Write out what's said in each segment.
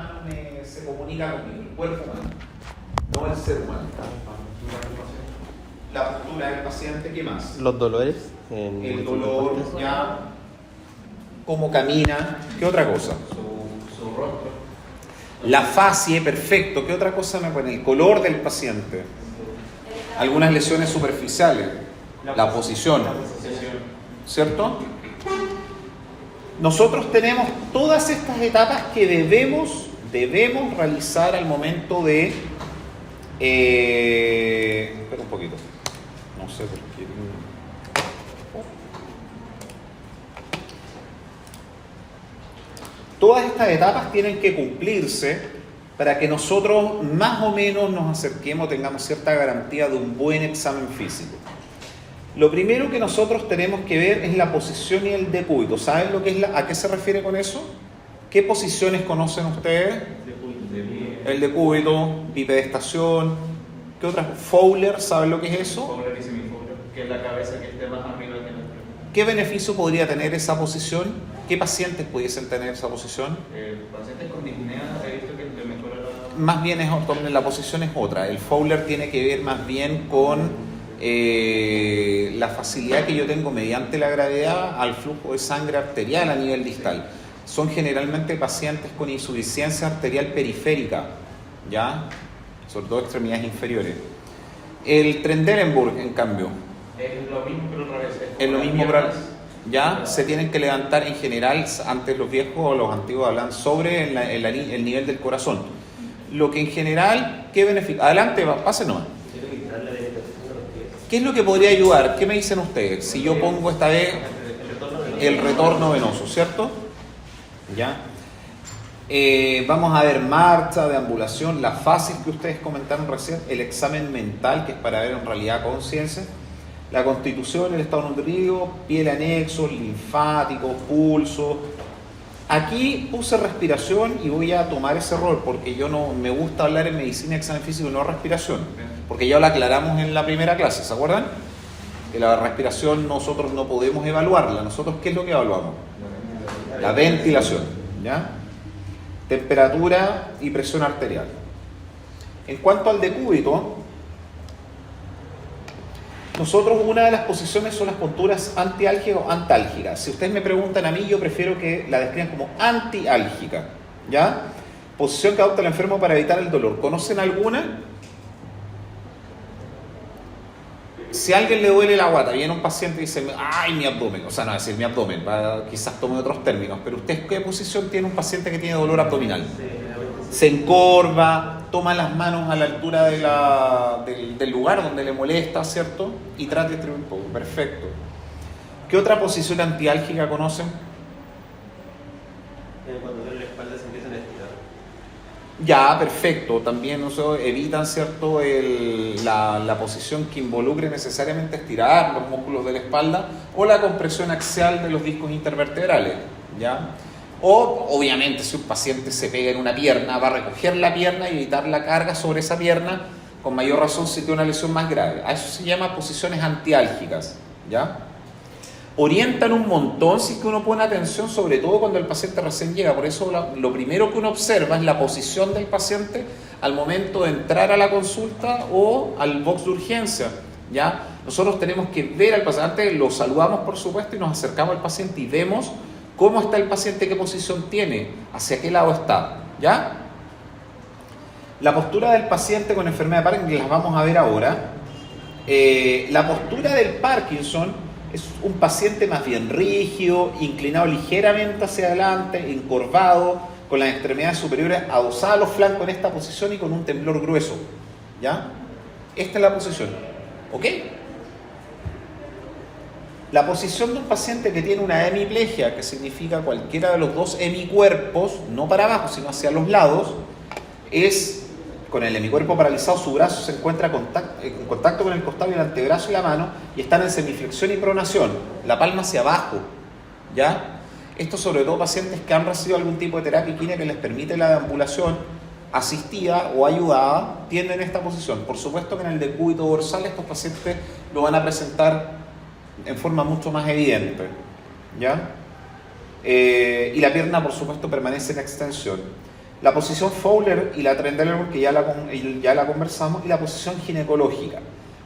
humano se comunica conmigo, el cuerpo humano, no el ser humano. La postura del paciente, ¿qué más? Los dolores. El dolor, ya, cómo camina, ¿qué otra cosa? Su rostro. La facie, perfecto, ¿qué otra cosa me pone? El color del paciente. Algunas lesiones superficiales, la posición, ¿cierto? Nosotros tenemos todas estas etapas que debemos realizar al momento de... espera un poquito. No sé por qué... Todas estas etapas tienen que cumplirse para que nosotros más o menos nos acerquemos, tengamos cierta garantía de un buen examen físico. Lo primero que nosotros tenemos que ver es la posición y el decúbito. ¿Saben lo que es a qué se refiere con eso? ¿Qué posiciones conocen ustedes? El decúbito, bipedestación, ¿qué otras? Fowler, ¿saben lo que es eso? Fowler y semifowler, que es la cabeza que esté más arriba que la. ¿Qué beneficio podría tener esa posición? ¿Qué pacientes pudiesen tener esa posición? Pacientes con disnea he visto que le mejora la... Más bien la posición es otra. El Fowler tiene que ver más bien con la facilidad que yo tengo mediante la gravedad al flujo de sangre arterial a nivel distal. Son generalmente pacientes con insuficiencia arterial periférica, ¿ya? Sobre todo extremidades inferiores. El Trendelenburg, en cambio, Es lo mismo pero otra vez. es lo mismo, pero ya se tienen que levantar en general, antes los viejos o los antiguos hablan sobre el nivel del corazón. Lo que en general, ¿qué beneficia? Adelante, pase nomás. ¿Qué es lo que podría ayudar? ¿Qué me dicen ustedes? Si yo pongo esta vez el retorno venoso, ¿cierto? ¿Ya? Vamos a ver marcha, deambulación, las fases que ustedes comentaron recién, el examen mental, que es para ver en realidad conciencia, la constitución, el estado nutritivo, piel anexos, linfáticos, pulso. Aquí puse respiración y voy a tomar ese rol porque yo no me gusta hablar en medicina de examen físico y no respiración, porque ya lo aclaramos en la primera clase, ¿se acuerdan? Que la respiración nosotros no podemos evaluarla. Nosotros, ¿qué es lo que evaluamos? La ventilación, ¿ya? Temperatura y presión arterial. En cuanto al decúbito, nosotros una de las posiciones son las posturas antiálgicas o antálgicas. Si ustedes me preguntan a mí, yo prefiero que la describan como antiálgica, ¿ya? Posición que adopta el enfermo para evitar el dolor. ¿Conocen alguna? Si a alguien le duele la guata, viene un paciente y dice, ¡ay, mi abdomen! O sea, no decir mi abdomen, quizás tome otros términos, pero ¿usted qué posición tiene un paciente que tiene dolor abdominal? Se encorva, toma las manos a la altura del lugar donde le molesta, ¿cierto? Y trata de distribuir un poco. Perfecto. ¿Qué otra posición antiálgica conocen? Cuando duele la espalda se empiezan a estirar. Ya, perfecto. También evitan, ¿cierto?, la posición que involucre necesariamente estirar los músculos de la espalda o la compresión axial de los discos intervertebrales, ¿ya? O, obviamente, si un paciente se pega en una pierna, va a recoger la pierna y evitar la carga sobre esa pierna, con mayor razón si tiene una lesión más grave. A eso se llama posiciones antiálgicas, ¿ya? Orientan un montón si es que uno pone atención, sobre todo cuando el paciente recién llega. Por eso lo primero que uno observa es la posición del paciente al momento de entrar a la consulta o al box de urgencia, ¿ya? Nosotros tenemos que ver al paciente, antes lo saludamos por supuesto y nos acercamos al paciente y vemos cómo está el paciente, qué posición tiene, hacia qué lado está, ¿ya? La postura del paciente con enfermedad de Parkinson las vamos a ver ahora. La postura del Parkinson es un paciente más bien rígido, inclinado ligeramente hacia adelante, encorvado, con las extremidades superiores adosadas a los flancos en esta posición y con un temblor grueso, ¿ya? Esta es la posición, ¿ok? La posición de un paciente que tiene una hemiplegia, que significa cualquiera de los dos hemicuerpos, no para abajo, sino hacia los lados, es, con el hemicuerpo paralizado, su brazo se encuentra en contacto con el costado y el antebrazo y la mano, y están en semiflexión y pronación, la palma hacia abajo, ¿ya? Esto sobre todo pacientes que han recibido algún tipo de terapia equina que les permite la deambulación asistida o ayudada, tienden esta posición. Por supuesto que en el decúbito dorsal estos pacientes lo van a presentar en forma mucho más evidente, ¿ya? Y la pierna, por supuesto, permanece en extensión. La posición Fowler y la Trendelenburg, que ya la conversamos, y la posición ginecológica.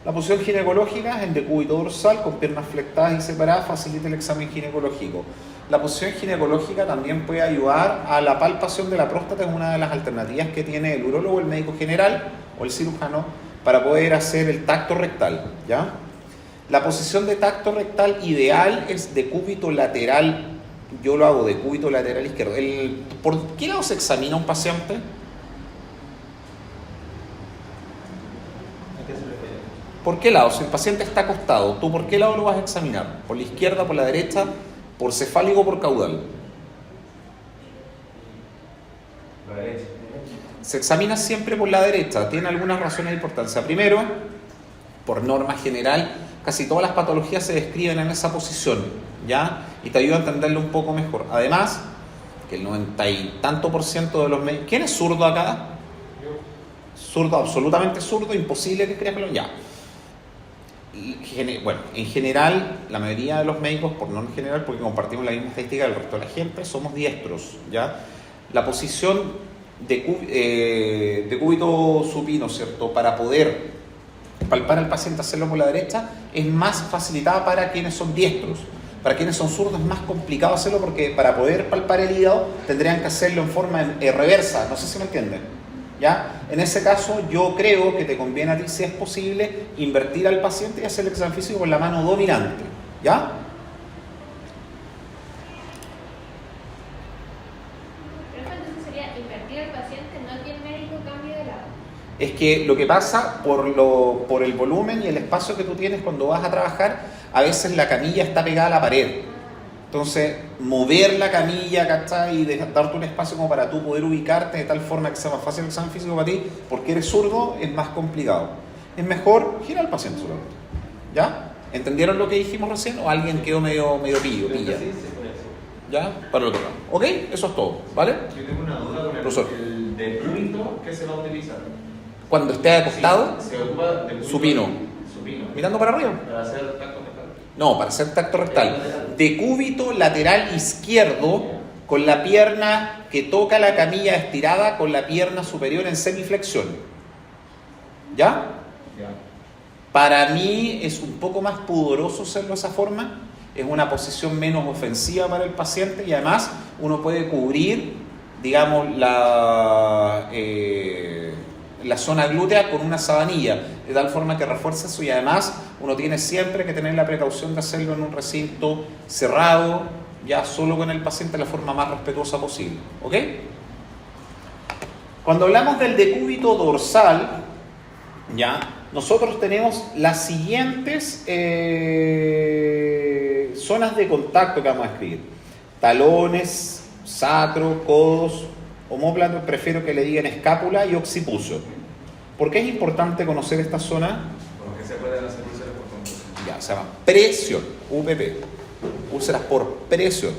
La posición ginecológica es en decúbito dorsal, con piernas flectadas y separadas, facilita el examen ginecológico. La posición ginecológica también puede ayudar a la palpación de la próstata, es una de las alternativas que tiene el urólogo, el médico general o el cirujano para poder hacer el tacto rectal, ¿ya? La posición de tacto rectal ideal es decúbito lateral. Yo lo hago decúbito lateral izquierdo. ¿Por qué lado se examina un paciente? ¿A qué se refiere? ¿Por qué lado? Si el paciente está acostado, ¿tú por qué lado lo vas a examinar? ¿Por la izquierda, por la derecha, por cefálico o por caudal? La derecha. Se examina siempre por la derecha. Tiene algunas razones de importancia. Primero, por norma general, casi todas las patologías se describen en esa posición, ¿ya? Y te ayuda a entenderlo un poco mejor. Además, que el 90 y tanto % de los médicos... ¿Quién es zurdo acá? Zurdo, absolutamente zurdo, imposible que creas que lo... Ya. Bueno, en general, la mayoría de los médicos, por norma general, porque compartimos la misma estadística del resto de la gente, somos diestros, ¿ya? La posición de cúbito supino, ¿cierto? Para poder palpar al paciente, hacerlo por la derecha, es más facilitada para quienes son diestros. Para quienes son zurdos es más complicado hacerlo porque para poder palpar el hígado tendrían que hacerlo en forma reversa, no sé si me entienden. ¿Ya? En ese caso yo creo que te conviene a ti, si es posible, invertir al paciente y hacer el examen físico con la mano dominante. ¿Ya? Entonces sería invertir al paciente, no que el médico cambie de lado. Es que lo que pasa por el volumen y el espacio que tú tienes cuando vas a trabajar, a veces la camilla está pegada a la pared. Entonces, mover la camilla, ¿cachai? Y darte un espacio como para tú poder ubicarte de tal forma que sea más fácil el examen físico para ti, porque eres zurdo, es más complicado. Es mejor girar al paciente solamente. ¿Ya? ¿Entendieron lo que dijimos recién? ¿O alguien quedó medio pilla? Sí, se pone así. ¿Ya? Para el otro lado. ¿Ok? Eso es todo. ¿Vale? Yo tengo una duda con Profesor. el decúbito que se va a utilizar. Cuando esté acostado, Sí, se ocupa decúbito supino. Supino. Mirando para arriba. Para hacer tacto rectal. No, para hacer tacto rectal. Decúbito lateral izquierdo con la pierna que toca la camilla estirada con la pierna superior en semiflexión. ¿Ya? Ya. Para mí es un poco más pudoroso hacerlo de esa forma. Es una posición menos ofensiva para el paciente y además uno puede cubrir, digamos, la zona glútea con una sabanilla, de tal forma que refuerza eso y además uno tiene siempre que tener la precaución de hacerlo en un recinto cerrado, ya solo con el paciente, de la forma más respetuosa posible. ¿Ok? Cuando hablamos del decúbito dorsal, ya, nosotros tenemos las siguientes zonas de contacto que vamos a escribir: talones, sacro, codos, omóplato, prefiero que le digan escápula y occipucio. ¿Por qué es importante conocer esta zona? Porque se pueden hacer úlceras por compresión. Ya, se llama presión, UPP, úlceras por presión.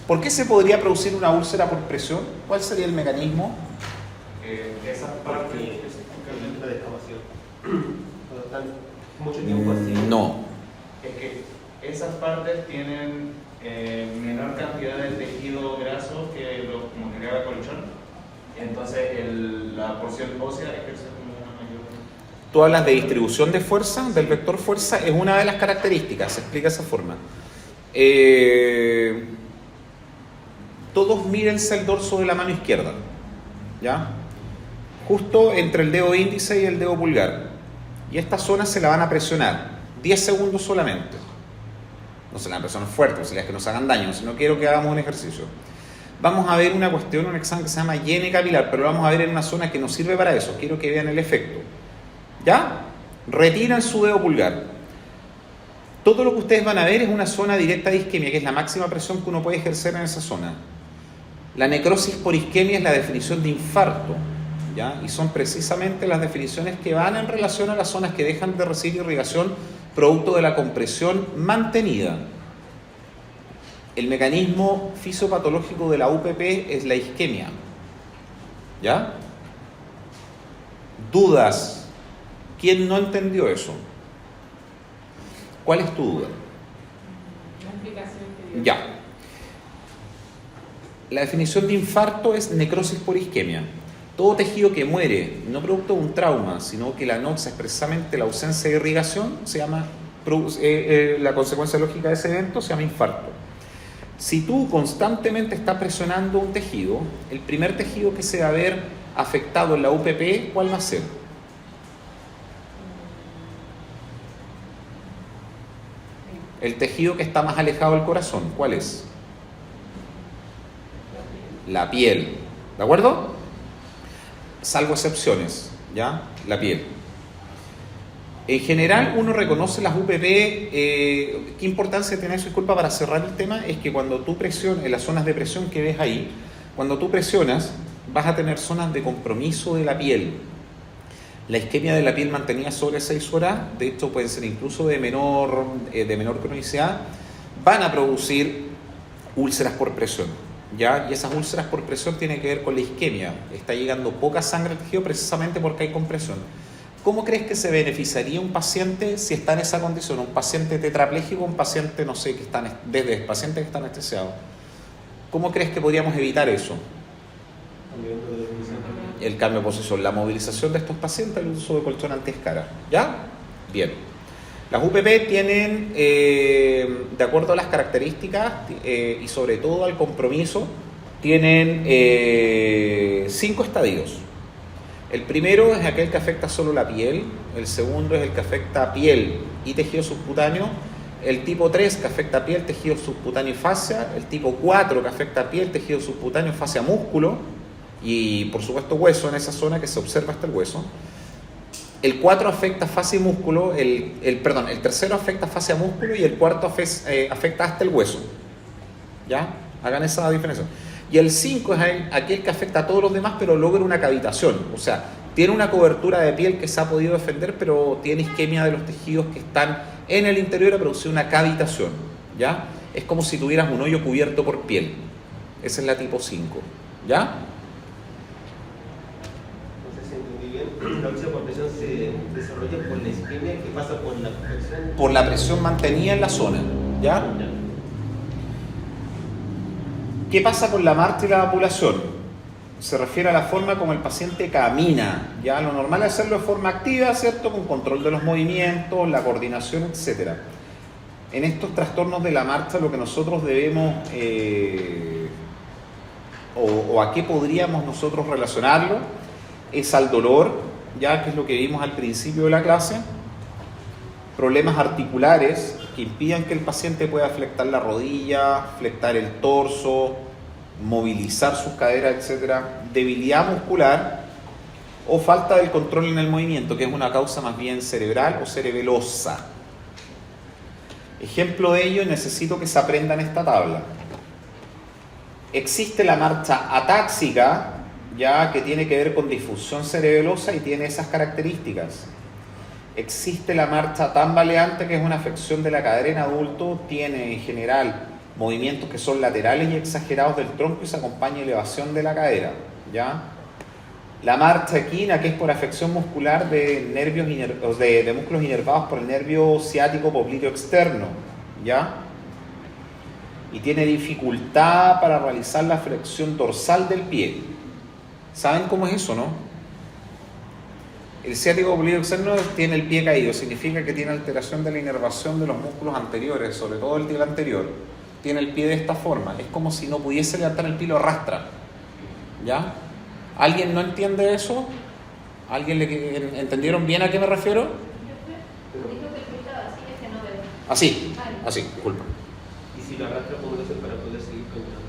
¿Por qué se podría producir una úlcera por presión? ¿Cuál sería el mecanismo? Esas partes. Realmente la descamación. Cuando están mucho tiempo así. No. Es que esas partes tienen menor cantidad de tejido graso que lo como que queda colchón. Entonces la porción ósea ejerce como una mayor. Tú hablas de distribución de fuerza, del vector fuerza, es una de las características, se explica de esa forma. Todos mírense el dorso de la mano izquierda, ¿ya? Justo entre el dedo índice y el dedo pulgar. Y esta zona se la van a presionar 10 segundos solamente. No se la van a presionar fuerte, o sea, es que nos hagan daño, si no quiero que hagamos un ejercicio. Vamos a ver una cuestión, un examen que se llama hiene capilar, pero lo vamos a ver en una zona que nos sirve para eso. Quiero que vean el efecto. ¿Ya? Retiran su dedo pulgar. Todo lo que ustedes van a ver es una zona directa de isquemia, que es la máxima presión que uno puede ejercer en esa zona. La necrosis por isquemia es la definición de infarto, ¿ya? Y son precisamente las definiciones que van en relación a las zonas que dejan de recibir irrigación producto de la compresión mantenida. El mecanismo fisiopatológico de la UPP es la isquemia. ¿Ya? ¿Dudas? ¿Quién no entendió eso? ¿Cuál es tu duda? La explicación que dio. Ya. La definición de infarto es necrosis por isquemia. Todo tejido que muere, no producto de un trauma, sino que la noxa expresamente la ausencia de irrigación, se llama, la consecuencia lógica de ese evento se llama infarto. Si tú constantemente estás presionando un tejido, el primer tejido que se va a ver afectado en la UPP, ¿cuál va a ser? El tejido que está más alejado del corazón, ¿cuál es? La piel, ¿de acuerdo? Salvo excepciones, ¿ya? La piel. En general uno reconoce las UPP, ¿qué importancia tiene eso? Disculpa, para cerrar el tema, es que cuando tú presionas, en las zonas de presión que ves ahí, cuando tú presionas, vas a tener zonas de compromiso de la piel. La isquemia de la piel mantenida sobre 6 horas, de hecho pueden ser incluso de menor cronicidad, van a producir úlceras por presión, ¿ya? Y esas úlceras por presión tienen que ver con la isquemia. Está llegando poca sangre al tejido precisamente porque hay compresión. ¿Cómo crees que se beneficiaría un paciente si está en esa condición? Un paciente tetrapléjico, un paciente, no sé, desde paciente que está anestesiado. ¿Cómo crees que podríamos evitar eso? El cambio de posición, la movilización de estos pacientes, el uso de colchón antiescara. ¿Ya? Bien. Las UPP tienen, de acuerdo a las características y sobre todo al compromiso, tienen 5 estadios. El primero es aquel que afecta solo la piel, el segundo es el que afecta piel y tejido subcutáneo, el tipo 3 que afecta piel, tejido subcutáneo y fascia, el tipo 4 que afecta piel, tejido subcutáneo, fascia, músculo y por supuesto hueso en esa zona que se observa hasta el hueso. El 4 afecta fascia y músculo, el tercero afecta fascia, músculo y el cuarto afecta hasta el hueso. ¿Ya? Hagan esa diferencia. Y el 5 es aquel que afecta a todos los demás, pero logra una cavitación. O sea, tiene una cobertura de piel que se ha podido defender, pero tiene isquemia de los tejidos que están en el interior y ha producido una cavitación. ¿Ya? Es como si tuvieras un hoyo cubierto por piel. Esa es la tipo 5. ¿Ya? No sé si entendí bien. La úlcera por presión se desarrolla por la isquemia que pasa por la presión. Por la presión mantenida en la zona. ¿Ya? ¿Qué pasa con la marcha y la vapulación? Se refiere a la forma como el paciente camina. Ya lo normal es hacerlo de forma activa, ¿cierto? Con control de los movimientos, la coordinación, etc. En estos trastornos de la marcha, lo que nosotros debemos, o a qué podríamos nosotros relacionarlo, es al dolor, ya que es lo que vimos al principio de la clase, problemas articulares que impidan que el paciente pueda flectar la rodilla, flectar el torso, movilizar sus caderas, etc. Debilidad muscular o falta del control en el movimiento, que es una causa más bien cerebral o cerebelosa. Ejemplo de ello, necesito que se aprendan esta tabla. Existe la marcha atáxica, ya que tiene que ver con difusión cerebelosa y tiene esas características. Existe la marcha tambaleante, que es una afección de la cadera en adulto, tiene en general movimientos que son laterales y exagerados del tronco y se acompaña elevación de la cadera, ¿ya? La marcha equina, que es por afección muscular de nervios de músculos inervados por el nervio ciático popliteo externo, ¿ya? Y tiene dificultad para realizar la flexión dorsal del pie. ¿Saben cómo es eso, no? El ciático popliteo externo tiene el pie caído, significa que tiene alteración de la inervación de los músculos anteriores, sobre todo el del anterior. Tiene el pie de esta forma, es como si no pudiese levantar el pie, lo arrastra. ¿Ya? ¿Alguien no entiende eso? ¿Alguien entendieron bien a qué me refiero? Dijo que el pie estaba así, es que no veo. Así, disculpa. Y si lo arrastra, ¿cómo lo hace para poder seguir caminando?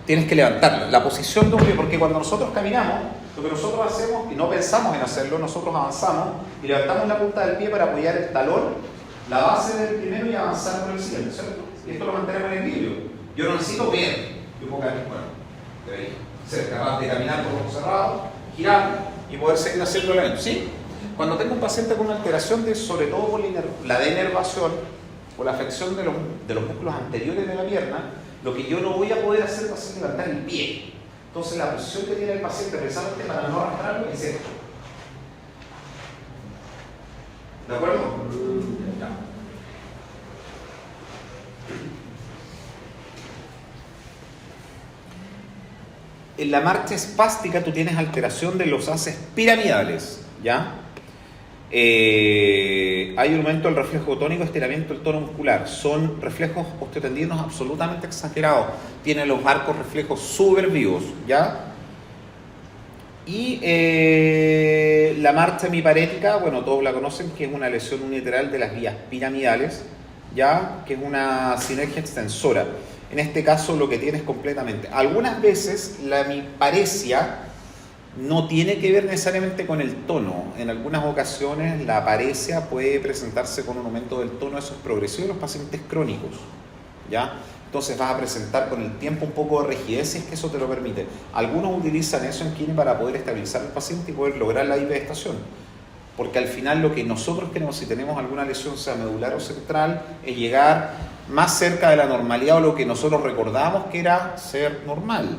Tienes que levantarlo. La posición de un pie, porque cuando nosotros caminamos, lo que nosotros hacemos, y no pensamos en hacerlo, nosotros avanzamos y levantamos la punta del pie para apoyar el talón, la base del primero y avanzar por el siguiente, ¿cierto? Y esto lo mantenemos en equilibrio. Yo no necesito ver, yo puedo caminar, debería ser capaz de caminar con los ojos cerrados, girar y poder seguir haciendo el evento, ¿sí? Cuando tengo un paciente con una alteración sobre todo por la denervación o la afección de los músculos anteriores de la pierna, lo que yo no voy a poder hacer va a ser levantar el pie. Entonces la posición que tiene el paciente precisamente para no arrastrarlo es esto. ¿De acuerdo? Ya. en la marcha espástica tú tienes alteración de los haces piramidales, ¿ya? Hay aumento del reflejo tónico, estiramiento del tono muscular. Son reflejos osteotendinos absolutamente exagerados. Tienen los arcos reflejos súper vivos, ¿ya? Y la marcha hemiparética, bueno, todos la conocen, que es una lesión unilateral de las vías piramidales, ¿ya? Que es una sinergia extensora. En este caso lo que tienes completamente. Algunas veces la hemiparesia no tiene que ver necesariamente con el tono. En algunas ocasiones la paresia puede presentarse con un aumento del tono, eso es progresivo en los pacientes crónicos, ¿ya? Entonces vas a presentar con el tiempo un poco de rigidez si es que eso te lo permite. Algunos utilizan eso en kine para poder estabilizar al paciente y poder lograr la hiperestación. Porque al final lo que nosotros queremos, si tenemos alguna lesión, sea medular o central, es llegar más cerca de la normalidad o lo que nosotros recordamos que era ser normal.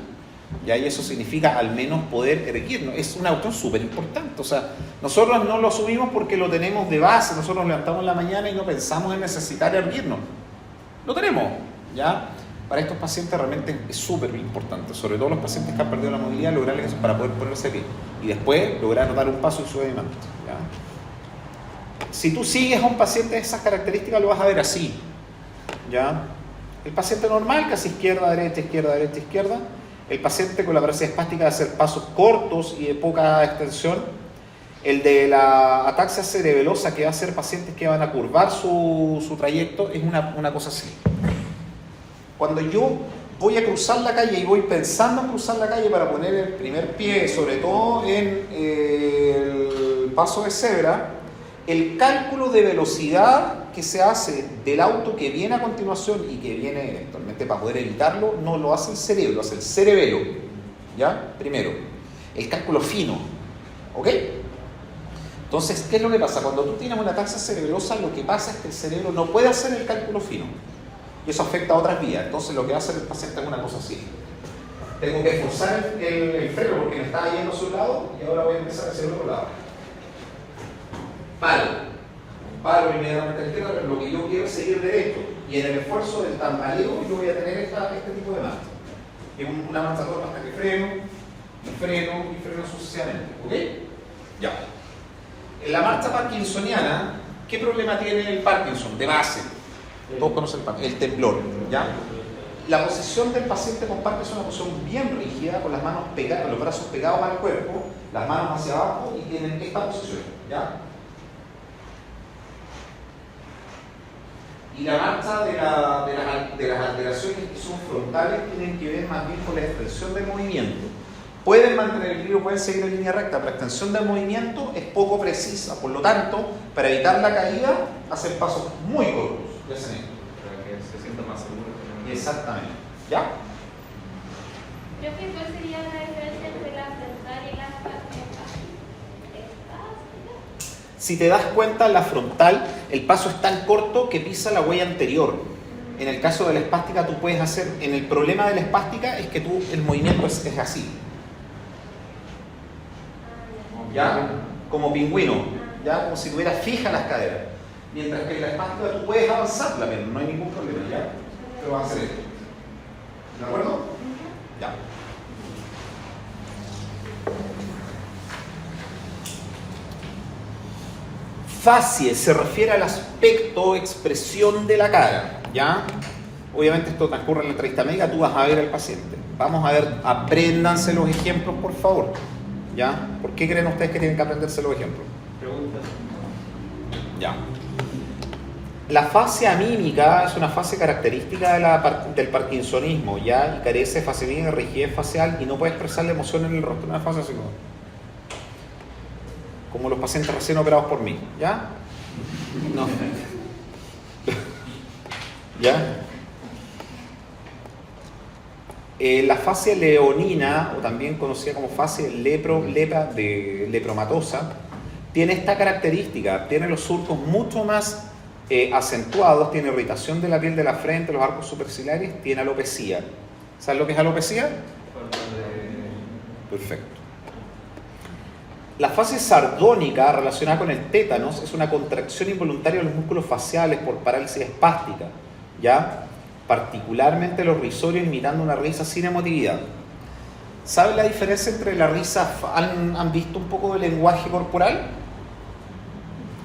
Y ahí eso significa al menos poder erguirnos. Es una cuestión súper importante. O sea, nosotros no lo asumimos porque lo tenemos de base. Nosotros nos levantamos en la mañana y no pensamos en necesitar erguirnos. Lo tenemos, ¿ya? Para estos pacientes realmente es súper importante. Sobre todo los pacientes que han perdido la movilidad, lograr eso para poder ponerse de pie. Y después lograr dar un paso y suavemente, ¿ya? Si tú sigues a un paciente de esas características, lo vas a ver así, ¿ya? El paciente normal, casi izquierda, derecha, izquierda, derecha, izquierda. El paciente con la paresia espástica de hacer pasos cortos y de poca extensión. El de la ataxia cerebelosa, que va a ser pacientes que van a curvar su trayecto, es una cosa así. Cuando yo voy a cruzar la calle y voy pensando en cruzar la calle para poner el primer pie, sobre todo en el paso de cebra, el cálculo de velocidad que se hace del auto que viene a continuación y que viene eventualmente para poder evitarlo, no lo hace el cerebro, lo hace el cerebelo, ¿ya? Primero, el cálculo fino, ¿ok? Entonces, ¿qué es lo que pasa? Cuando tú tienes una ataxia cerebelosa, lo que pasa es que el cerebro no puede hacer el cálculo fino y eso afecta a otras vías. Entonces, lo que va a hacer el paciente es una cosa así. Tengo que forzar el freno porque me estaba yendo hacia un lado y ahora voy a empezar hacia el otro lado. Paro inmediatamente a la izquierda, pero lo que yo quiero es seguir derecho. Y en el esfuerzo del tambaleo yo voy a tener este tipo de marcha. Es una marcha torpe hasta que freno, y freno sucesivamente. ¿Ok? Ya. En la marcha parkinsoniana, ¿qué problema tiene el Parkinson? De base. Todos conocen el temblor. ¿Ya? La posición del paciente con Parkinson es una posición bien rígida, con las manos pegadas, los brazos pegados al cuerpo, las manos hacia abajo y tienen esta posición. ¿Ya? Y la marcha de las alteraciones que son frontales tienen que ver más bien con la extensión del movimiento. Pueden mantener el equilibrio, pueden seguir en línea recta, pero la extensión del movimiento es poco precisa. Por lo tanto, para evitar la caída, hacen pasos muy cortos. Y hacen esto. Para que se sienta más seguro. Exactamente. ¿Ya? Creo que ¿cuál sería la diferencia entre la frontal y la espástica? Si te das cuenta, la frontal, el paso es tan corto que pisa la huella anterior. En el caso de la espástica, tú puedes hacer... En el problema de la espástica es que el movimiento es así. ¿Ya? Como pingüino. ¿Ya? Como si tuvieras fijas las caderas. Mientras que en la espástica tú puedes avanzar la pierna, no hay ningún problema, ¿ya? Pero vas a hacer esto. ¿De acuerdo? Ya. Facie se refiere al aspecto, expresión de la cara, ¿ya? Obviamente esto transcurre en la entrevista médica, tú vas a ver al paciente. Vamos a ver, apréndanse los ejemplos, por favor, ¿ya? ¿Por qué creen ustedes que tienen que aprenderse los ejemplos? Preguntas. Ya. La fascia mímica es una fase característica del parkinsonismo, ¿ya? Y carece de facilidad de rigidez facial y no puede expresar la emoción en el rostro. Una fase así como los pacientes recién operados por mí, ¿ya? No. ¿Ya? La fascia leonina, o también conocida como fascia lepromatosa, tiene esta característica, tiene los surcos mucho más acentuados, tiene irritación de la piel de la frente, los arcos superciliares, tiene alopecia. ¿Sabes lo que es alopecia? Perfecto. La fase sardónica, relacionada con el tétanos, es una contracción involuntaria de los músculos faciales por parálisis espástica, ¿ya? Particularmente los risorios, imitando una risa sin emotividad. La fase ¿Saben la diferencia entre la risa? ¿Han visto un poco del lenguaje corporal?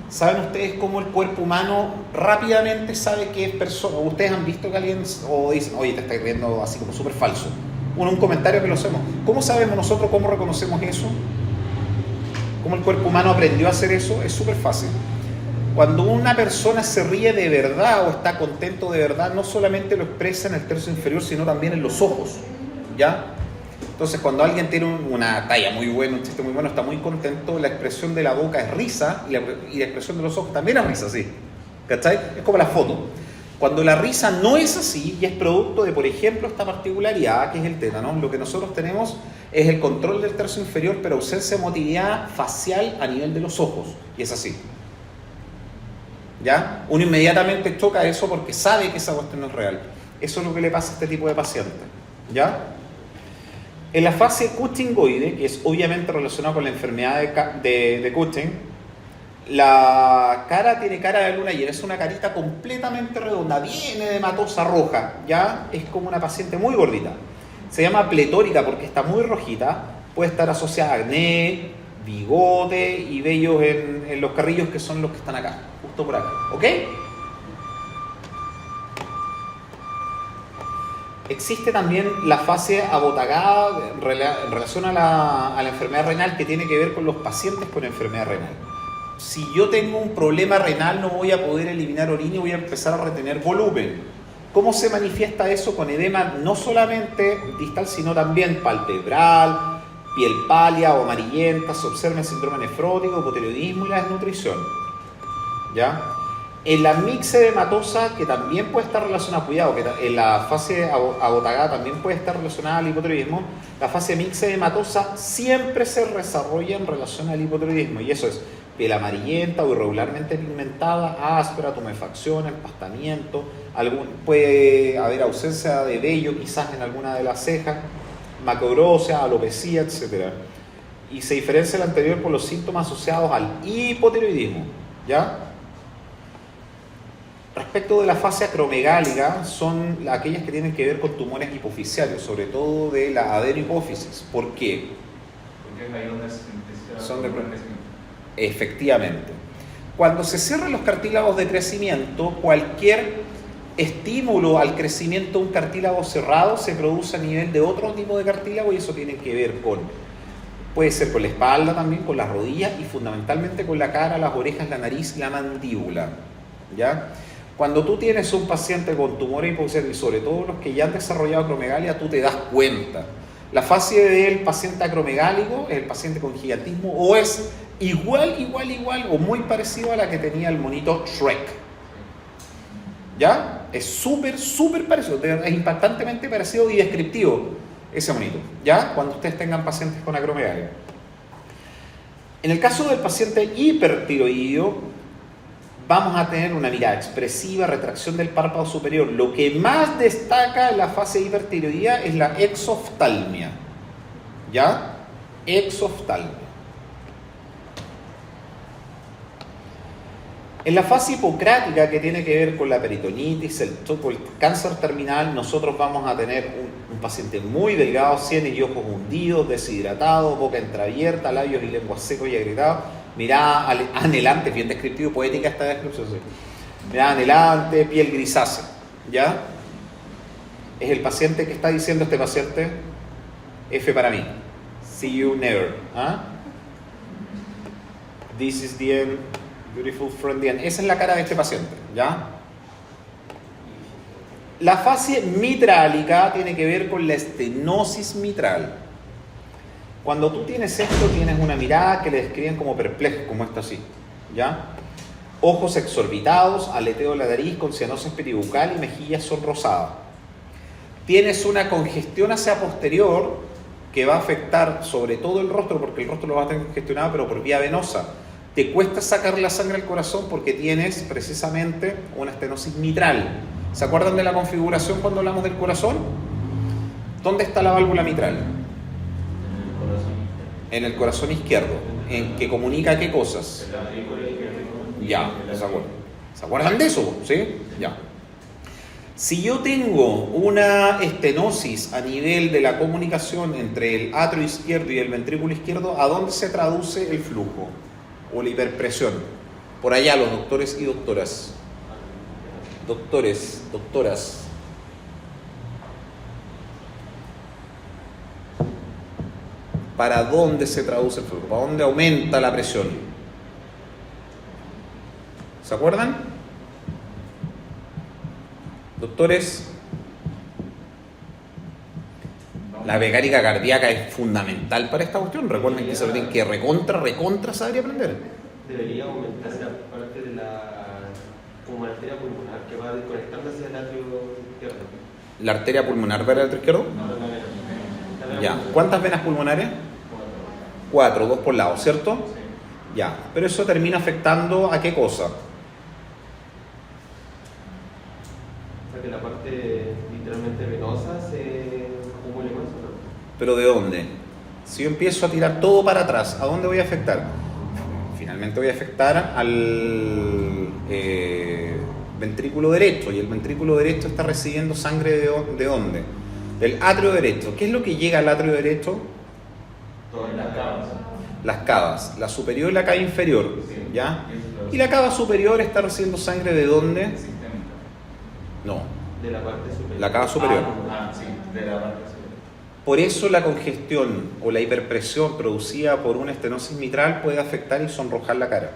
¿Saben ustedes cómo el cuerpo humano rápidamente sabe que es persona? ¿Ustedes han visto que alguien, o dicen, oye, te estás riendo así como súper falso? Un comentario que lo hacemos. ¿Cómo sabemos nosotros, cómo reconocemos eso? ¿Cómo el cuerpo humano aprendió a hacer eso? Es súper fácil. Cuando una persona se ríe de verdad o está contento de verdad, no solamente lo expresa en el tercio inferior, sino también en los ojos, ¿ya? Entonces, cuando alguien tiene una talla muy buena, un chiste muy bueno, está muy contento, la expresión de la boca es risa y la expresión de los ojos también es risa, sí. ¿Cachai? Es como la foto. Cuando la risa no es así y es producto de, por ejemplo, esta particularidad que es el tétano, lo que nosotros tenemos es el control del tercio inferior, pero ausencia de emotividad facial a nivel de los ojos. Y es así. ¿Ya? Uno inmediatamente choca eso porque sabe que esa cuestión no es real. Eso es lo que le pasa a este tipo de pacientes. ¿Ya? En la fase Cuttingoide, que es obviamente relacionada con la enfermedad de Cushing, la cara tiene cara de luna llena, es una carita completamente redonda, bien edematosa roja, ¿ya? Es como una paciente muy gordita. Se llama pletórica porque está muy rojita, puede estar asociada a acné, bigote y vellos en los carrillos que son los que están acá, justo por acá, ¿ok? Existe también la fase abotagada en relación a la enfermedad renal que tiene que ver con los pacientes con enfermedad renal. Si yo tengo un problema renal no voy a poder eliminar orina y voy a empezar a retener volumen. ¿Cómo se manifiesta eso? Con edema no solamente distal sino también palpebral, piel pálida o amarillenta, se observa el síndrome nefrótico, hipotiroidismo y la desnutrición. ¿Ya? En la mixedematosa, que también puede estar relacionada, cuidado, que en la fase abotagada también puede estar relacionada al hipotiroidismo, la fase mixedematosa siempre se desarrolla en relación al hipotiroidismo, y eso es piel amarillenta o irregularmente pigmentada, áspera, tumefacción, empastamiento, puede haber ausencia de vello quizás en alguna de las cejas, macroglosia, alopecia, etc. Y se diferencia el anterior por los síntomas asociados al hipotiroidismo, ¿ya? Respecto de la fase acromegálica, son aquellas que tienen que ver con tumores hipoficiarios, sobre todo de la adenohipófisis. ¿Por qué? Porque es ahí donde se necesita Son de crecimiento. Efectivamente. Cuando se cierran los cartílagos de crecimiento, cualquier estímulo al crecimiento de un cartílago cerrado se produce a nivel de otro tipo de cartílago y eso tiene que ver con, puede ser con la espalda también, con las rodillas y fundamentalmente con la cara, las orejas, la nariz, la mandíbula. ¿Ya? Cuando tú tienes un paciente con tumores hipoficiarios y sobre todo los que ya han desarrollado acromegalia, tú te das cuenta. La fase del paciente acromegálico es el paciente con gigantismo o es igual o muy parecido a la que tenía el monito Shrek. ¿Ya? Es súper parecido, es impactantemente parecido y descriptivo ese monito, ¿ya? Cuando ustedes tengan pacientes con acromegalia. En el caso del paciente hipertiroideo, vamos a tener una mirada expresiva, retracción del párpado superior. Lo que más destaca en la fase hipertiroidea es la exoftalmia. ¿Ya? Exoftalmia. En la fase hipocrática, que tiene que ver con la peritonitis, el cáncer terminal, nosotros vamos a tener un paciente muy delgado, sienes y ojos hundidos, deshidratado, boca entreabierta, labios y lengua secos y agrietados, mirada anhelante, bien descriptivo, poética esta descripción, sí. Mirada anhelante, piel grisácea, ¿ya? Es el paciente que está diciendo este paciente, F para mí, see you never, ¿ah? This is the end. Beautiful friendly end. Esa es la cara de este paciente, ¿ya? La fase mitrálica tiene que ver con la estenosis mitral. Cuando tú tienes esto, tienes una mirada que le describen como perplejo, como esta así, ¿ya? Ojos exorbitados, aleteo de la nariz con cianosis peribucal y mejillas sonrosadas. Tienes una congestión hacia posterior que va a afectar sobre todo el rostro, porque el rostro lo va a tener congestionado, pero por vía venosa. Te cuesta sacar la sangre al corazón porque tienes precisamente una estenosis mitral. ¿Se acuerdan de la configuración cuando hablamos del corazón? ¿Dónde está la válvula mitral? En el corazón izquierdo. ¿En que comunica qué cosas? Ya, ¿se acuerdan? ¿Se acuerdan de eso? ¿Sí? Ya. Si yo tengo una estenosis a nivel de la comunicación entre el atrio izquierdo y el ventrículo izquierdo, ¿a dónde se traduce el flujo o la hiperpresión? Por allá, los doctores y doctoras. Doctores, doctoras. ¿Para dónde se traduce el flujo? ¿Para dónde aumenta la presión? ¿Se acuerdan? Doctores, la mecánica cardíaca es fundamental para esta cuestión. Recuerden que se lo tienen que recontra saber y aprender. Debería aumentar la parte de como la arteria pulmonar que va conectando hacia el atrio izquierdo. ¿La arteria pulmonar va al atrio izquierdo? La vena Ya. pulmonar. ¿Cuántas venas pulmonares? 4, 2 por lado, ¿cierto? Sí. Ya. Pero eso termina afectando ¿a qué cosa? O sea que la parte literalmente venosa se acumule más, ¿o no? ¿Pero de dónde? Si yo empiezo a tirar todo para atrás, ¿a dónde voy a afectar? Finalmente voy a afectar al ventrículo derecho, y el ventrículo derecho está recibiendo sangre ¿de dónde? Del atrio derecho. ¿Qué es lo que llega al atrio derecho? Todas Las cavas. Las cavas, la superior y la cava inferior, Sí. ¿ya? Eso es Y la cava superior está recibiendo sangre ¿de dónde? sistémica. No, de la parte superior. la cava superior. Sí, de la parte superior. Por eso la congestión o la hiperpresión producida por una estenosis mitral puede afectar y sonrojar la cara.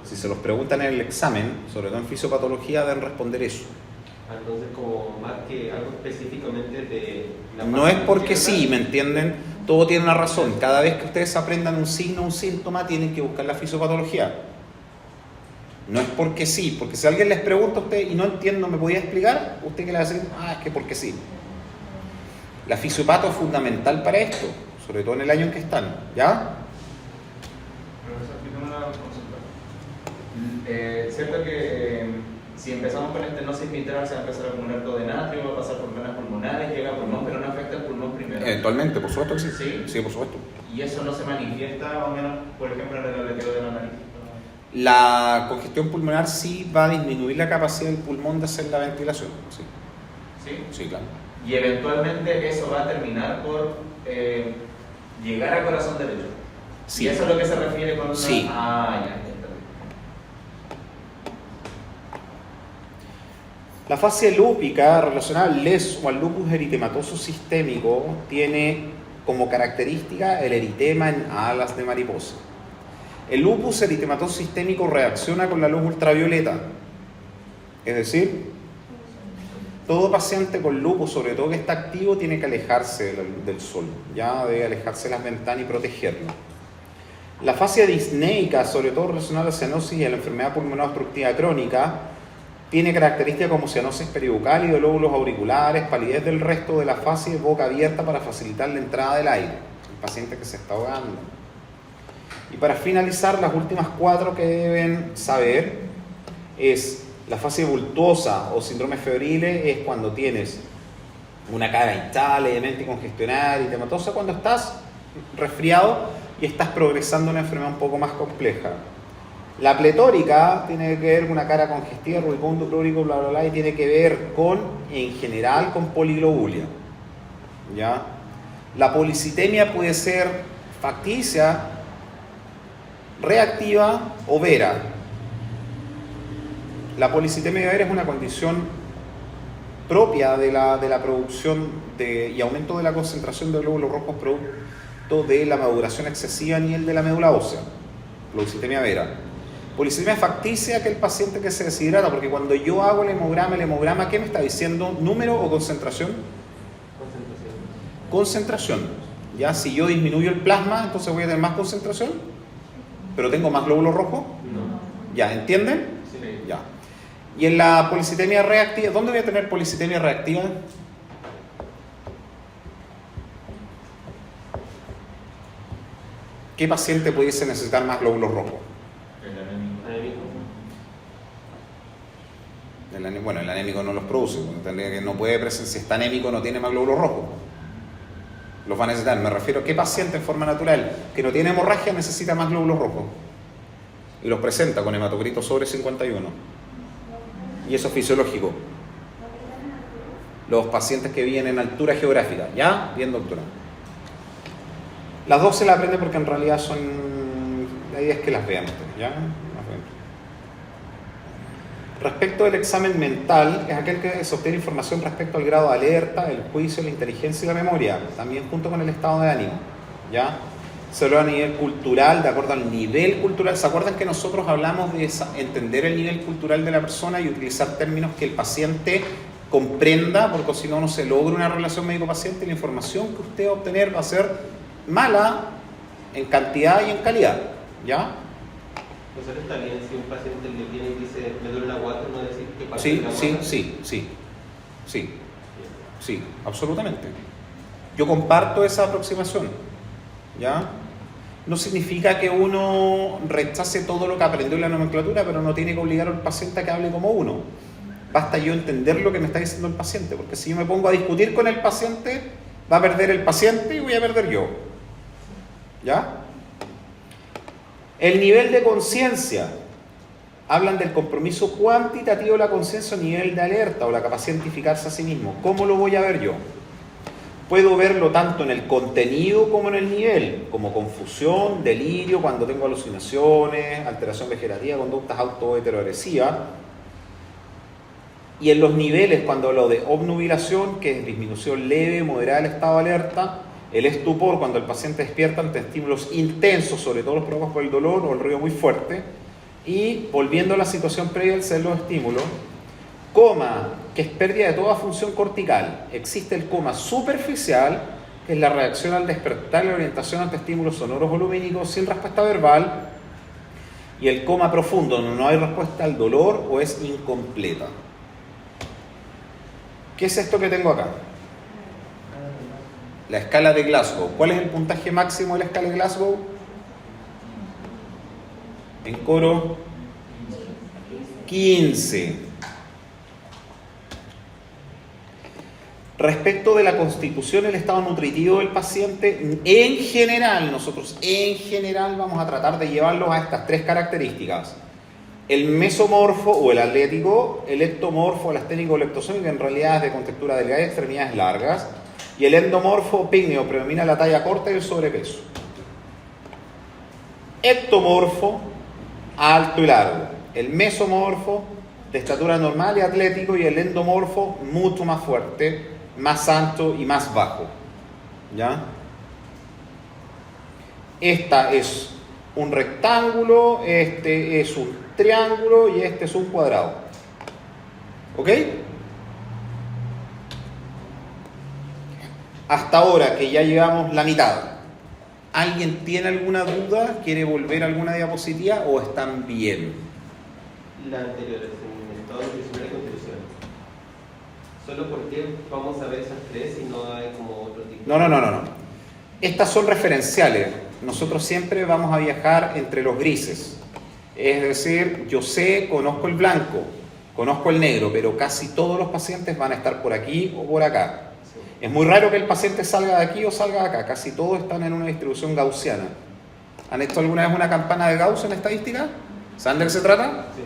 Si se los preguntan en el examen, sobre todo en fisiopatología, deben responder eso. Entonces, como más que algo específicamente de la No parte es porque izquierda, sí, ¿me entienden? Todo tiene una razón. Cada vez que ustedes aprendan un signo, un síntoma, tienen que buscar la fisiopatología. No es porque sí, porque si alguien les pregunta a usted y no entiendo, ¿me podía explicar? Usted que le va a decir, es que porque sí. La fisiopato es fundamental para esto, sobre todo en el año en que están, ¿ya? Profesor, explícame una consulta. Cierto que si empezamos con estenosis mitral se va a empezar a acumular todo de natrio, va a pasar por venas pulmonares, llega al pulmón, pero no afecta al pulmón primero. Eventualmente, por supuesto que sí. ¿Sí? Sí, por supuesto. Y eso no se manifiesta más o menos, por ejemplo, en el aleteo de la nariz. La congestión pulmonar sí va a disminuir la capacidad del pulmón de hacer la ventilación. Sí, ¿Sí? sí, claro. Y eventualmente eso va a terminar por llegar al corazón derecho. Sí. Y eso es lo que se refiere con una... Sí. Ah, ya entendí. La fase lúpica relacionada al LES o al lupus eritematoso sistémico tiene como característica el eritema en alas de mariposa. El lupus eritematoso sistémico reacciona con la luz ultravioleta, es decir, todo paciente con lupus, sobre todo que está activo, tiene que alejarse del sol, ya debe alejarse de las ventanas y protegerlo. La fase disneica, sobre todo relacionada a la cianosis y a la enfermedad pulmonar obstructiva crónica, tiene características como cianosis peribucal y de lóbulos auriculares, palidez del resto de la fase, boca abierta para facilitar la entrada del aire, el paciente que se está ahogando. Y para finalizar, las últimas 4 que deben saber es la fase bultosa o síndrome febriles, es cuando tienes una cara hinchada, levemente congestionada, eritematosa, cuando estás resfriado y estás progresando a una enfermedad un poco más compleja. La pletórica tiene que ver con una cara congestiva, rubicundo, plúrico, bla, bla, bla, y tiene que ver con, en general, con poliglobulia. ¿Ya? La policitemia puede ser facticia, reactiva o vera. La policitemia vera es una condición propia de la producción y aumento de la concentración de glóbulos rojos producto de la maduración excesiva a nivel de la médula ósea. Policitemia vera. Policitemia facticia, que el paciente que se deshidrata, porque cuando yo hago el hemograma, ¿qué me está diciendo? ¿Número o concentración? Concentración. Ya, si yo disminuyo el plasma, entonces voy a tener más concentración, pero tengo más glóbulos rojos. No. ¿Ya? ¿Entienden? Sí. Ya. Y en la policitemia reactiva, ¿dónde voy a tener policitemia reactiva? ¿Qué paciente pudiese necesitar más glóbulos rojos? El anémico. Anémico. Bueno, el anémico no los produce, tendría que no puede presenciar, si está anémico no tiene más glóbulos rojos. Los va a necesitar. Me refiero a qué paciente en forma natural que no tiene hemorragia necesita más glóbulos rojos. Y los presenta con hematocrito sobre 51. Y eso es fisiológico. los pacientes que viven en altura geográfica. ¿Ya? Bien, doctora. Las dos se las aprende porque en realidad son... La idea es que las vean ustedes, ¿ya? Las vean. Respecto del examen mental, es aquel que se obtiene información respecto al grado de alerta, el juicio, la inteligencia y la memoria, también junto con el estado de ánimo, ¿ya? Se lo a nivel cultural, de acuerdo al nivel cultural. ¿Se acuerdan que nosotros hablamos de entender el nivel cultural de la persona y utilizar términos que el paciente comprenda, porque si no, no se logra una relación médico-paciente y la información que usted va a obtener va a ser mala en cantidad y en calidad, ¿ya? Nosotros también, si un paciente le viene y dice, me duele la guata, no decir que pasa Sí, la sí, guata. sí, absolutamente. Yo comparto esa aproximación, ¿ya? No significa que uno rechace todo lo que aprendió en la nomenclatura, pero no tiene que obligar al paciente a que hable como uno. Basta yo entender lo que me está diciendo el paciente, porque si yo me pongo a discutir con el paciente, va a perder el paciente y voy a perder yo, ¿ya? El nivel de conciencia. Hablan del compromiso cuantitativo de la conciencia o nivel de alerta o la capacidad de identificarse a sí mismo. ¿Cómo lo voy a ver yo? Puedo verlo tanto en el contenido como en el nivel, como confusión, delirio, cuando tengo alucinaciones, alteración vegetativa, conductas autoheteroagresivas. Y en los niveles, cuando hablo de obnubilación, que es disminución leve, moderada del estado de alerta, el estupor, cuando el paciente despierta ante estímulos intensos, sobre todo los provocados por el dolor o el ruido muy fuerte, y volviendo a la situación previa al ser los estímulos, coma, que es pérdida de toda función cortical. Existe el coma superficial, que es la reacción al despertar y la orientación ante estímulos sonoros o lumínicos sin respuesta verbal, y el coma profundo, donde no hay respuesta al dolor o es incompleta. ¿Qué es esto que tengo acá? La escala de Glasgow. ¿Cuál es el puntaje máximo de la escala de Glasgow? En coro, 15. Respecto de la constitución y el estado nutritivo del paciente, en general, nosotros vamos a tratar de llevarlos a estas tres características. El mesomorfo o el atlético, el ectomorfo, el asténico o el ectosónico, que en realidad es de contextura delgada y extremidades largas, y el endomorfo pígneo, predomina la talla corta y el sobrepeso. Ectomorfo, alto y largo. El mesomorfo, de estatura normal y atlético, y el endomorfo, mucho más fuerte, más ancho y más bajo. ¿Ya? Esta es un rectángulo, este es un triángulo y este es un cuadrado. ¿Ok? Hasta ahora que ya llevamos la mitad, ¿alguien tiene alguna duda? ¿Quiere volver a alguna diapositiva o están bien? La anterior es en estado nutricional y constitucional. ¿Solo porque vamos a ver esas tres y no hay como otro tipo? No. Estas son referenciales. Nosotros siempre vamos a viajar entre los grises. Es decir, yo conozco el blanco, conozco el negro, pero casi todos los pacientes van a estar por aquí o por acá. Es muy raro que el paciente salga de aquí o salga de acá. Casi todos están en una distribución gaussiana. ¿Han hecho alguna vez una campana de Gauss en estadística? ¿Saben de qué se trata? Sí.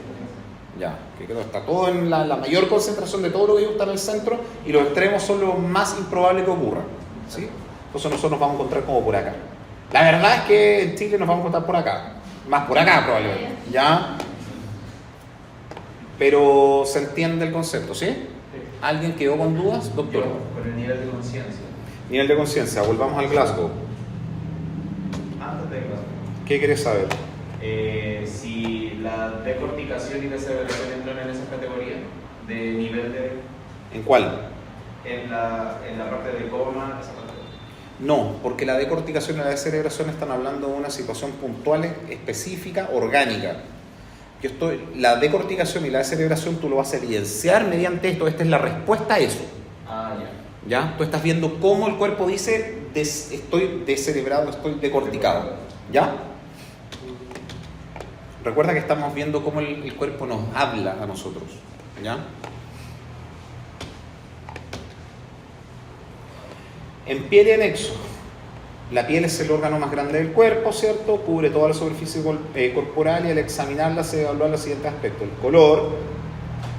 Ya, que está todo en la mayor concentración de todo lo que está en el centro y los extremos son lo más improbable que ocurra, ¿sí? Entonces nosotros nos vamos a encontrar como por acá. La verdad es que en Chile nos vamos a encontrar por acá, más por acá probablemente, ¿ya? Pero se entiende el concepto, ¿sí? ¿Alguien quedó con dudas, doctor? Con el nivel de conciencia. Nivel de conciencia, volvamos al Glasgow. Antes de Glasgow. ¿Qué quieres saber? Si la decorticación y desaceleración entran en esa categoría de nivel de... ¿En cuál? En la parte de coma, esa categoría. No, porque la decorticación y la descerebración están hablando de una situación puntual, específica, orgánica. La decorticación y la descerebración tú lo vas a evidenciar mediante esto. Esta es la respuesta a eso. Ah, ya. ¿Ya? Tú estás viendo cómo el cuerpo dice estoy descerebrado, estoy decorticado. ¿Ya? Recuerda que estamos viendo cómo el cuerpo nos habla a nosotros. ¿Ya? En piel y anexo. La piel es el órgano más grande del cuerpo, ¿cierto? Cubre toda la superficie corporal y al examinarla se evalúa los siguientes aspectos: el color,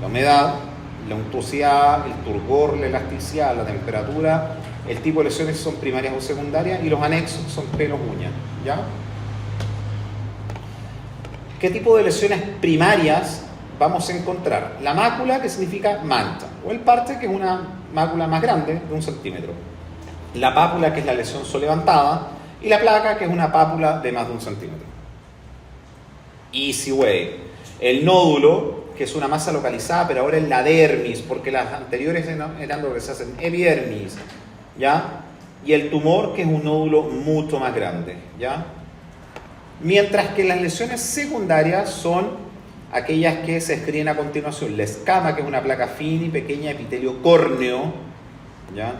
la humedad, la untuosidad, el turgor, la elasticidad, la temperatura, el tipo de lesiones son primarias o secundarias y los anexos son pelos, uñas, ¿ya? ¿Qué tipo de lesiones primarias vamos a encontrar? La mácula, que significa mancha, o el parche, que es una mácula más grande, de 1 centímetro. La pápula, que es la lesión solevantada, y la placa, que es una pápula de más de 1 centímetro. Easy way. El nódulo, que es una masa localizada, pero ahora en la dermis, porque las anteriores eran lo que se hacen epidermis, ¿ya? Y el tumor, que es un nódulo mucho más grande, ¿ya? Mientras que las lesiones secundarias son aquellas que se escriben a continuación. La escama, que es una placa fina y pequeña de epitelio córneo, ¿ya?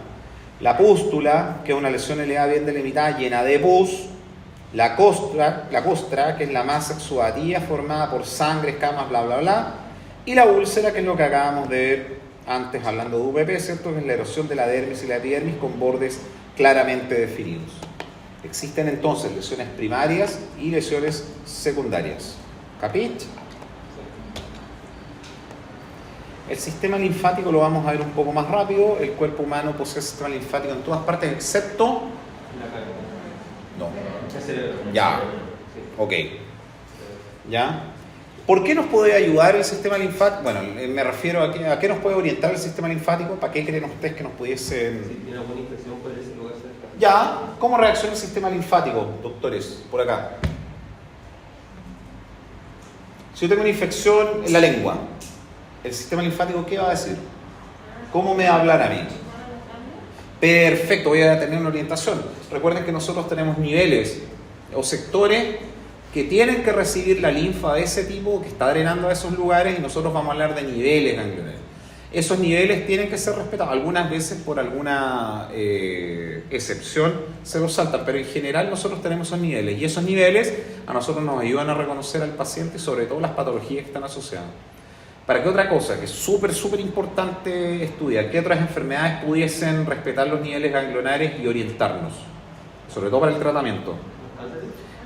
La pústula, que es una lesión elevada bien delimitada, llena de pus. La costra, que es la masa exudativa formada por sangre, escamas, bla, bla, bla. Y la úlcera, que es lo que acabamos de ver antes hablando de UPP, ¿cierto? Que es la erosión de la dermis y la epidermis con bordes claramente definidos. Existen entonces lesiones primarias y lesiones secundarias. ¿Capit? El sistema linfático lo vamos a ver un poco más rápido. El cuerpo humano posee sistema linfático en todas partes, excepto... La cabeza. No. El cerebro. Ya. Sí. Ok. ¿Ya? ¿Por qué nos puede ayudar el sistema linfático? Bueno, me refiero a qué nos puede orientar el sistema linfático. ¿Para qué creen ustedes que nos pudiesen...? Si tiene alguna infección puede ese lugar cerca. Ya. ¿Cómo reacciona el sistema linfático, doctores? Por acá. Si yo tengo una infección en la lengua, ¿el sistema linfático qué va a decir? ¿Cómo me va a hablar a mí? Perfecto, voy a tener una orientación. Recuerden que nosotros tenemos niveles o sectores que tienen que recibir la linfa de ese tipo que está drenando a esos lugares y nosotros vamos a hablar de niveles ganglionares. Esos niveles tienen que ser respetados. Algunas veces por alguna excepción se los saltan, pero en general nosotros tenemos esos niveles y esos niveles a nosotros nos ayudan a reconocer al paciente y sobre todo las patologías que están asociadas. ¿Para qué otra cosa? Que es súper importante estudiar. ¿Qué otras enfermedades pudiesen respetar los niveles ganglionares y orientarnos? Sobre todo para el tratamiento.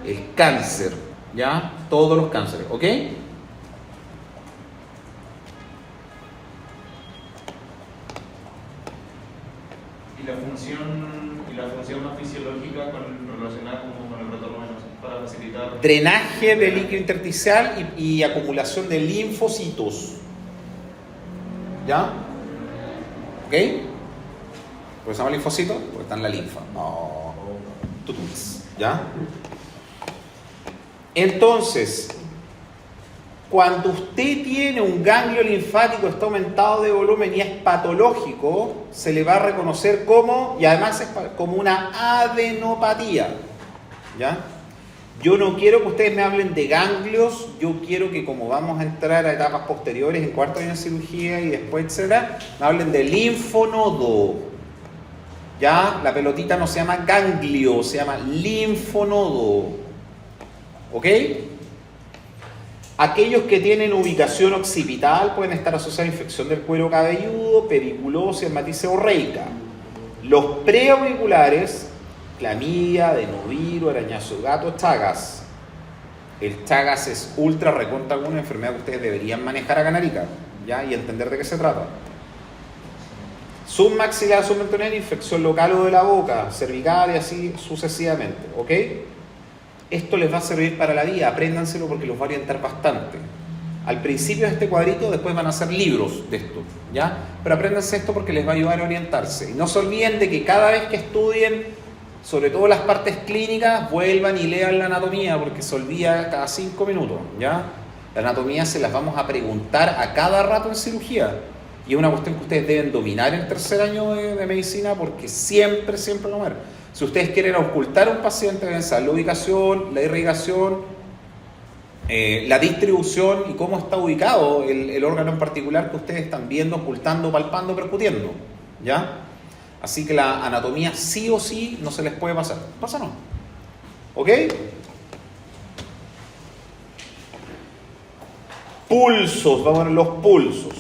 El cáncer, ¿ya? Todos los cánceres, ¿ok? Y la función más fisiológica relacionada con el retorno venoso para facilitar... Drenaje de líquido intersticial y acumulación de linfocitos. ¿Ya? ¿Ok? ¿Por qué se llama linfocito? Porque está en la linfa. Oh, tutumis. ¿Ya? Entonces, cuando usted tiene un ganglio linfático está aumentado de volumen y es patológico, se le va a reconocer como, y además es como una adenopatía. ¿Ya? Yo no quiero que ustedes me hablen de ganglios, yo quiero que como vamos a entrar a etapas posteriores, en cuarto año de cirugía y después, etcétera, me hablen de linfonodo. ¿Ya? La pelotita no se llama ganglio, se llama linfonodo. ¿Ok? Aquellos que tienen ubicación occipital pueden estar asociados a infección del cuero cabelludo, pediculosis, dermatitis seborreica. Los preauriculares, clamidia, adenovirus, arañazo de gato, chagas. El chagas es ultra recontra una enfermedad que ustedes deberían manejar a canarica, ¿ya? Y entender de qué se trata. Submaxilar, submentonera, infección local o de la boca, cervical y así sucesivamente, ¿ok? Esto les va a servir para la vida, apréndanselo porque los va a orientar bastante. Al principio de este cuadrito, después van a hacer libros de esto, ¿ya? Pero apréndanse esto porque les va a ayudar a orientarse. Y no se olviden de que cada vez que estudien, sobre todo las partes clínicas, vuelvan y lean la anatomía porque se olvida cada 5 minutos, ¿ya? La anatomía se las vamos a preguntar a cada rato en cirugía. Y es una cuestión que ustedes deben dominar en tercer año de medicina porque siempre lo van a ver. Si ustedes quieren ocultar a un paciente, deben saber la ubicación, la irrigación, la distribución y cómo está ubicado el órgano en particular que ustedes están viendo, ocultando, palpando, percutiendo, ¿ya? Así que la anatomía sí o sí no se les puede pasar. ¿Pasa no? ¿Ok? Pulsos, vamos a ver los pulsos.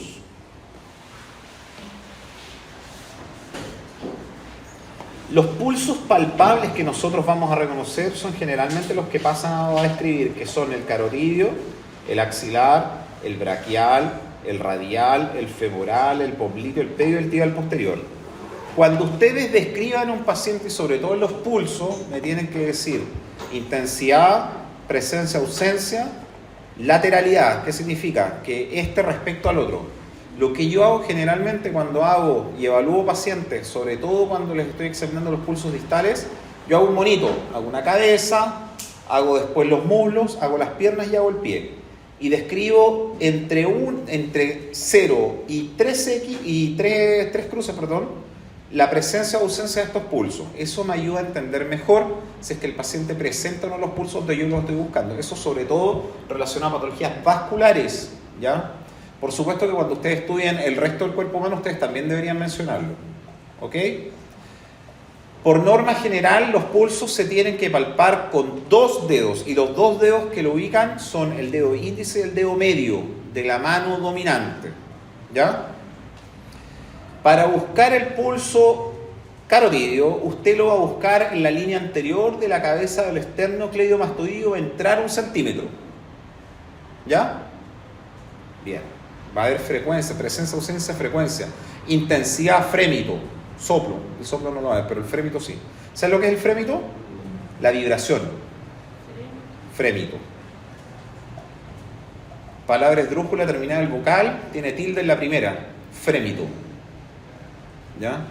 Los pulsos palpables que nosotros vamos a reconocer son generalmente los que pasan a describir, que son el carotidio, el axilar, el braquial, el radial, el femoral, el popliteo, el pedio y el tibial posterior. Cuando ustedes describan a un paciente, y sobre todo en los pulsos, me tienen que decir intensidad, presencia, ausencia, lateralidad. ¿Qué significa? Que este respecto al otro. Lo que yo hago generalmente cuando hago y evalúo pacientes, sobre todo cuando les estoy examinando los pulsos distales, yo hago un monito, hago una cabeza, hago después los muslos, hago las piernas y hago el pie. Y describo entre 0 y 3X y 3 cruces, la presencia o ausencia de estos pulsos. Eso me ayuda a entender mejor si es que el paciente presenta o no los pulsos donde yo los estoy buscando. Eso sobre todo relacionado a patologías vasculares, ¿ya? Por supuesto que cuando ustedes estudien el resto del cuerpo humano, ustedes también deberían mencionarlo, ¿ok? Por norma general, los pulsos se tienen que palpar con 2 dedos, y los 2 dedos que lo ubican son el dedo índice y el dedo medio de la mano dominante, ¿ya? Para buscar el pulso carotídeo, usted lo va a buscar en la línea anterior de la cabeza del esternocleidomastoideo, entrar 1 centímetro, ¿ya? Bien. Va a haber frecuencia, presencia, ausencia, frecuencia, intensidad, frémito, soplo. El soplo no lo va a haber, pero el frémito sí. ¿Sabes lo que es el frémito? La vibración. Frémito. Palabra esdrújula terminada en vocal, tiene tilde en la primera. Frémito. ¿Ya?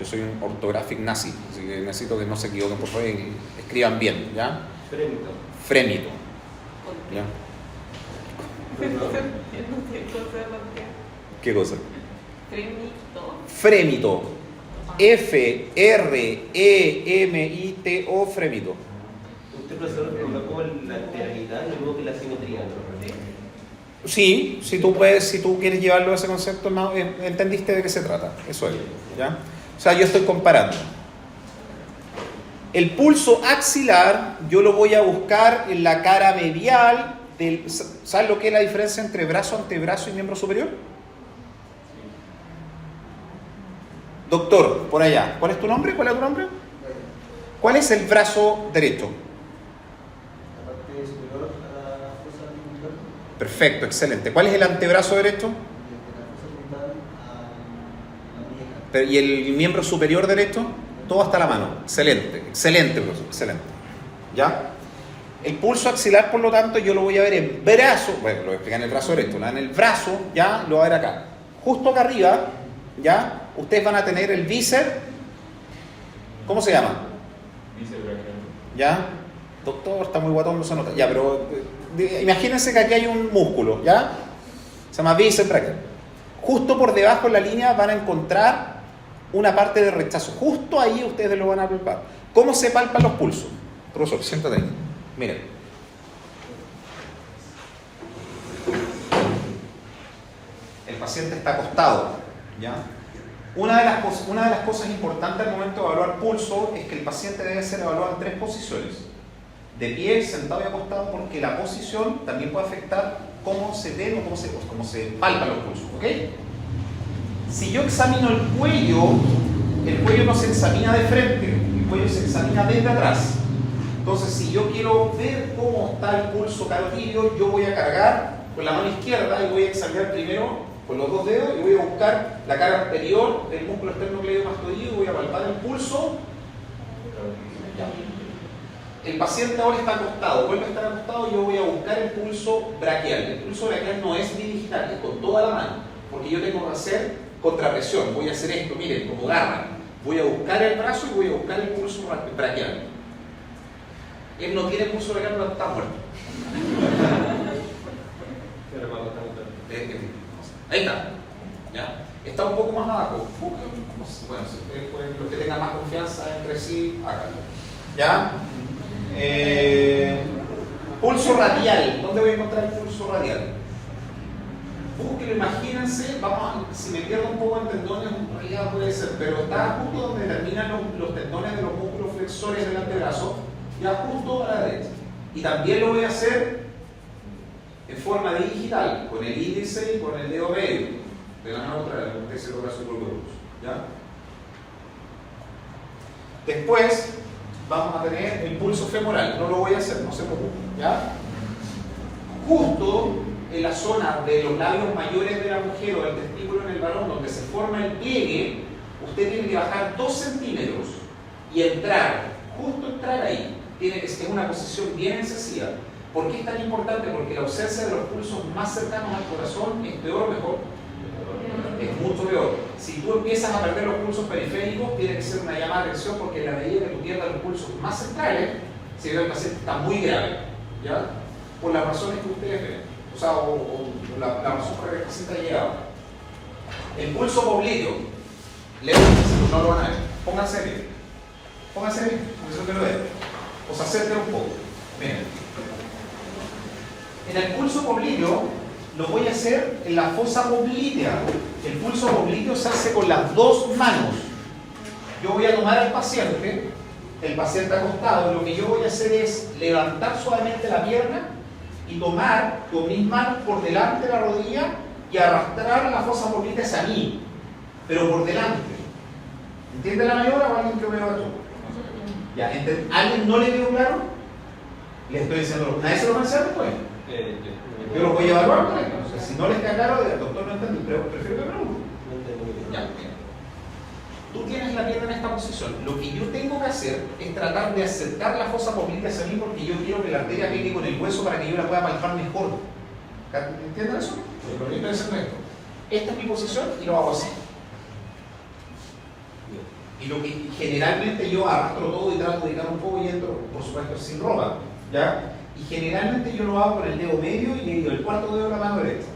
Yo soy un ortográfico nazi, así que necesito que no se equivoquen, por favor, y escriban bien, ¿ya? Frémito. Frémito. ¿Ya? ¿Qué cosa? Frémito. F-R-E-M-I-T-O, frémito. Usted, profesor, colocó la lateralidad y luego que la simetría, ¿no? Sí, si tú quieres llevarlo a ese concepto, entendiste de qué se trata. Eso es, ¿ya? O sea, yo estoy comparando. El pulso axilar yo lo voy a buscar en la cara medial del... ¿Sabes lo que es la diferencia entre brazo, antebrazo y miembro superior? Doctor, por allá, ¿cuál es tu nombre? ¿Cuál es tu nombre? ¿Cuál es el brazo derecho? La parte superior a la fosa lumbar. Perfecto, excelente. ¿Cuál es el antebrazo derecho? Desde la fosa lumbar a la muñeca. ¿Y el miembro superior derecho? Todo hasta la mano. Excelente, excelente, profesor, excelente. ¿Ya? El pulso axilar, por lo tanto, yo lo voy a ver en brazo. Bueno, lo voy a explicar en el brazo derecho. En el brazo, ya, lo voy a ver acá. Justo acá arriba, ya, ustedes van a tener el bíceps. ¿Cómo se llama? Bíceps braquial. ¿Ya? Doctor, está muy guatón, no se nota. Ya, pero imagínense que aquí hay un músculo, ¿ya? Se llama bíceps braquial. Justo por debajo de la línea van a encontrar una parte de rechazo. Justo ahí ustedes lo van a palpar. ¿Cómo se palpan los pulsos? Profesor, siéntate ahí. Miren. El paciente está acostado, ¿ya? Una de las cosas importantes al momento de evaluar pulso es que el paciente debe ser evaluado en 3 posiciones. De pie, sentado y acostado, porque la posición también puede afectar cómo se ven o cómo se palpan los pulsos, ¿ok? Si yo examino el cuello no se examina de frente, el cuello se examina desde atrás. Entonces, si yo quiero ver cómo está el pulso carotídeo, yo voy a cargar con la mano izquierda y voy a examinar primero con los 2 dedos y voy a buscar la cara anterior del músculo esternocleidomastoideo y voy a palpar el pulso. Ya. El paciente ahora está acostado, vuelve a estar acostado y yo voy a buscar el pulso braquial. El pulso braquial no es bidigital, es con toda la mano, porque yo tengo que hacer contrapresión. Voy a hacer esto, miren, como garra. Voy a buscar el brazo y voy a buscar el pulso braquial. Él no tiene pulso braquial, no está muerto. Ahí está. ¿Ya? Está un poco más abajo. Bueno, los que tengan más confianza entre sí, háganlo. ¿Ya? Pulso radial. ¿Dónde voy a encontrar el pulso radial? Búsquenlo, imagínense, si me pierdo un poco en tendones, en realidad puede ser, pero está justo donde terminan los tendones de los músculos flexores del antebrazo, ya justo a la derecha. Y también lo voy a hacer en forma digital, con el índice y con el dedo medio, de la mano contraria, como ustedes se logra su propio pulso, ¿ya? Después vamos a tener el pulso femoral, no lo voy a hacer, no se preocupen, ¿ya? justo en la zona de los labios mayores de la mujer o del testículo en el varón, donde se forma el pliegue, usted tiene que bajar 2 centímetros y entrar, justo entrar ahí. Es una posición bien excesiva. ¿Por qué es tan importante? Porque la ausencia de los pulsos más cercanos al corazón es peor o mejor. Es mucho peor. Si tú empiezas a perder los pulsos periféricos, tiene que ser una llamada de atención, porque en la medida que tú pierdas los pulsos más centrales, si el paciente está muy grave, ¿ya? Por las razones que ustedes ven, o sea, la razón por la que el paciente ha llegado. El pulso popliteo, leo, no lo van a ver. Pónganse bien, porque eso que lo ven. O sea, acérquenlo un poco. Miren. En el pulso popliteo lo voy a hacer en la fosa poplitea. El pulso popliteo se hace con las 2 manos. Yo voy a tomar al paciente, el paciente acostado, y lo que yo voy a hacer es levantar suavemente la pierna y tomar con mis manos por delante de la rodilla y arrastrar la fosa poplitea hacia mí, pero por delante. ¿Entiende la maniobra o alguien que veo esto? Ya, ¿alguien no le veo claro? Le estoy diciendo, ¿nadie se lo va a enseñar después? Yo los voy a evaluar con esto. O sea, si no les queda claro, el doctor no entendí, pero prefiero que pregunte. Ya, bien. Tú tienes la pierna en esta posición. Lo que yo tengo que hacer es tratar de acercar la fosa poplitea hacia mí, porque yo quiero que la arteria pegue con el hueso para que yo la pueda palpar mejor. ¿Entienden eso? Lo que estoy haciendo esto. Esta es mi posición y lo hago así. Y lo que generalmente yo arrastro todo y trato de quitar un poco y entro, por supuesto, sin ropa, ¿ya? Y generalmente yo lo hago con el dedo medio y el cuarto dedo de la mano derecha.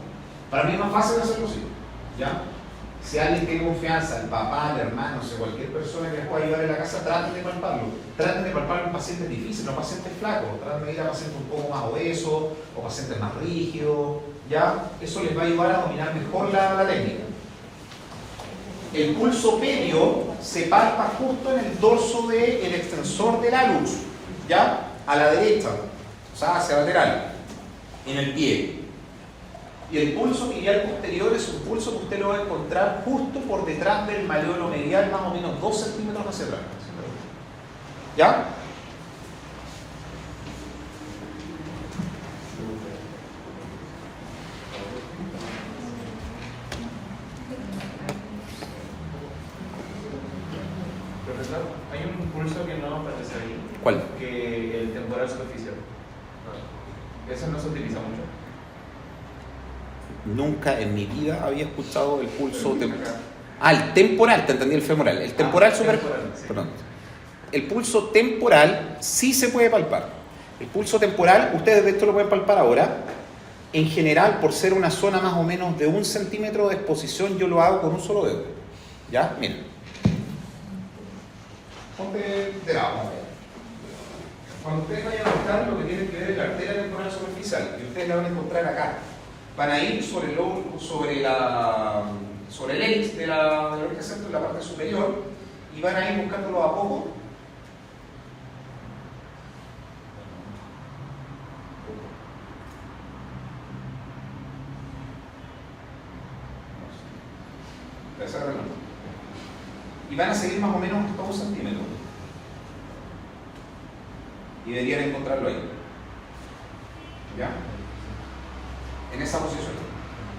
Para mí es más fácil hacerlo así, ¿ya? Si alguien tiene confianza, el papá, el hermano, o sea, cualquier persona que les pueda ayudar en la casa, traten de palparlo. Traten de palparlo en pacientes difíciles, no pacientes flacos. Traten de ir a pacientes un poco más obesos o pacientes más rígidos, ¿ya? Eso les va a ayudar a dominar mejor la técnica. El pulso pedio se palpa justo en el dorso del extensor del hallux, ¿ya? A la derecha, o sea, hacia lateral, en el pie. Y el pulso tibial posterior es un pulso que usted lo va a encontrar justo por detrás del maleolo medial, más o menos 2 centímetros hacia atrás. ¿Ya? Profesor, hay un pulso que no aparece ahí. ¿Cuál? Que el temporal superficial. ¿Eso no se utiliza mucho? Nunca en mi vida había escuchado el pulso temporal. El temporal, te entendí el femoral. El temporal sí. Perdón. El pulso temporal sí se puede palpar. El pulso temporal, ustedes de esto lo pueden palpar ahora. En general, por ser una zona más o menos de 1 centímetro de exposición, yo lo hago con un solo dedo. ¿Ya? Miren. Ponte de lado. Cuando ustedes vayan a buscar, lo que tienen que ver es la arteria temporal superficial, y ustedes la van a encontrar acá. Van a ir sobre el hélice de la oreja central, en la parte superior, y van a ir buscándolo a poco. Y van a seguir más o menos hasta 1 centímetro. Y deberían encontrarlo ahí. ¿Ya? En esa posición.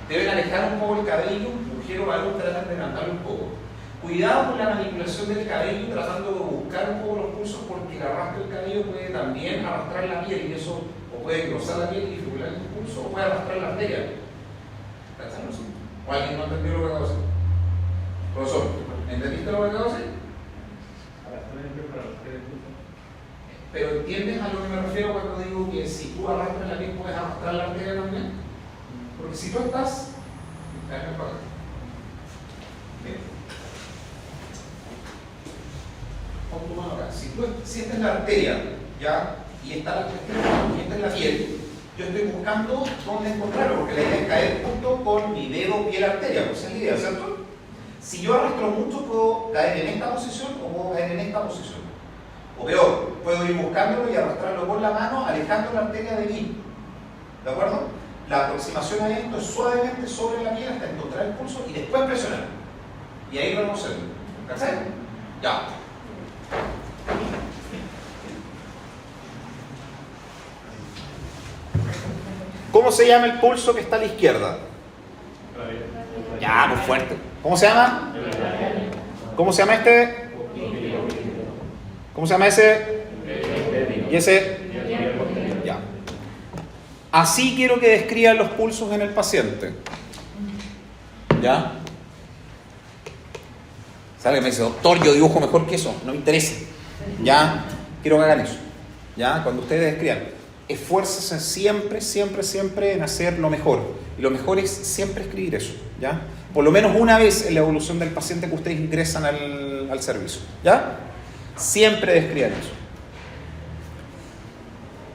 Deben alejar un poco el cabello, mujer o varón, tratan de levantarlo un poco. Cuidado con la manipulación del cabello, tratando de buscar un poco los pulsos, porque el arrastre del cabello puede también arrastrar la piel, y eso o puede cruzar la piel y dificultar el pulso, o puede arrastrar la arteria. ¿O alguien no entendió lo que acabo de decir? Profesor, ¿entendiste lo que acabo de decir? Pero ¿entiendes a lo que me refiero cuando digo que si tú arrastras la piel puedes arrastrar la arteria también? Porque si tú estás... Bien. Pon tu mano acá. Si tú sientes la arteria, ¿ya? Y está en la piel, yo estoy buscando dónde encontrarlo, porque la idea es caer junto con mi dedo, piel, arteria, pues es la idea, ¿cierto? Si yo arrastro mucho, puedo caer en esta posición o puedo caer en esta posición. O peor, puedo ir buscándolo y arrastrarlo con la mano, alejando la arteria de mí. ¿De acuerdo? La aproximación a esto es suavemente sobre la piel hasta encontrar el pulso y después presionar. Y ahí reconocerlo. ¿Cachai? Ya. ¿Cómo se llama el pulso que está a la izquierda? Ya, muy fuerte. ¿Cómo se llama? ¿Cómo se llama este? ¿Cómo se llama ese? ¿Y ese? Ya. Así quiero que describan los pulsos en el paciente. ¿Ya? Sale y me dice, doctor, yo dibujo mejor que eso, no me interesa. ¿Ya? Quiero que hagan eso. ¿Ya? Cuando ustedes describan, esfuércense siempre, siempre, siempre en hacer lo mejor. Y lo mejor es siempre escribir eso. ¿Ya? Por lo menos una vez en la evolución del paciente que ustedes ingresan al servicio. ¿Ya? Siempre describan eso.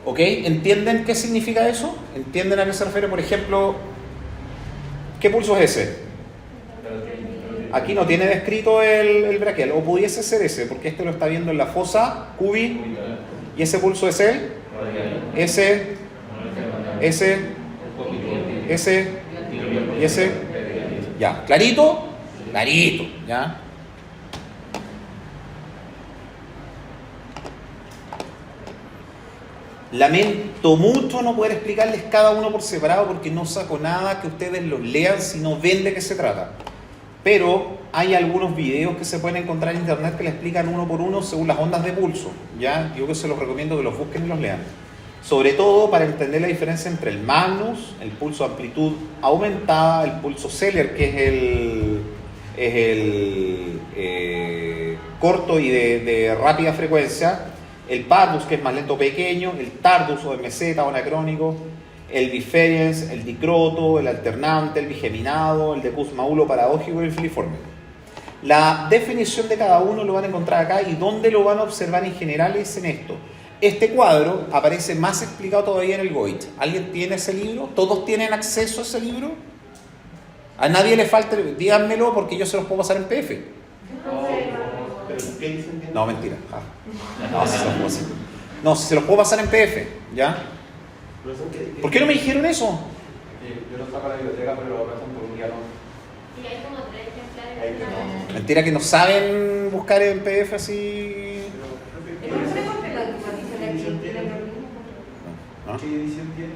¿Ok? ¿Entienden qué significa eso? ¿Entienden a qué se refiere? Por ejemplo, ¿qué pulso es ese? Aquí no tiene descrito el braquial, o pudiese ser ese, porque este lo está viendo en la fosa cubi, y ese pulso es el, ese, y ese, ya, clarito, clarito, ya. Lamento mucho no poder explicarles cada uno por separado porque no saco nada que ustedes los lean si no ven de qué se trata. Pero hay algunos videos que se pueden encontrar en internet que le explican uno por uno según las ondas de pulso. ¿Ya? Yo que se los recomiendo que los busquen y los lean. Sobre todo para entender la diferencia entre el Magnus, el pulso de amplitud aumentada, el pulso Zeller, que es el corto y de rápida frecuencia, el Pardus, que es más lento pequeño, el Tardus o meseta o anacrónico, el Diferens, el dicroto, el alternante, el bigeminado, el de Kussmaul paradójico y el filiforme. La definición de cada uno lo van a encontrar acá y dónde lo van a observar en general es en esto. Este cuadro aparece más explicado todavía en el Goethe. ¿Alguien tiene ese libro? ¿Todos tienen acceso a ese libro? A nadie le falta, díganmelo porque yo se los puedo pasar en PDF. ¿Qué dicen? No, mentira. No, si se los puedo pasar en PDF, ¿ya? ¿Por qué no me dijeron eso? Yo lo saco a la biblioteca, pero lo prestan por un día no. Y hay como 3 ejemplares. Mentira que no saben buscar en PDF así. ¿Ah? ¿Qué edición tiene?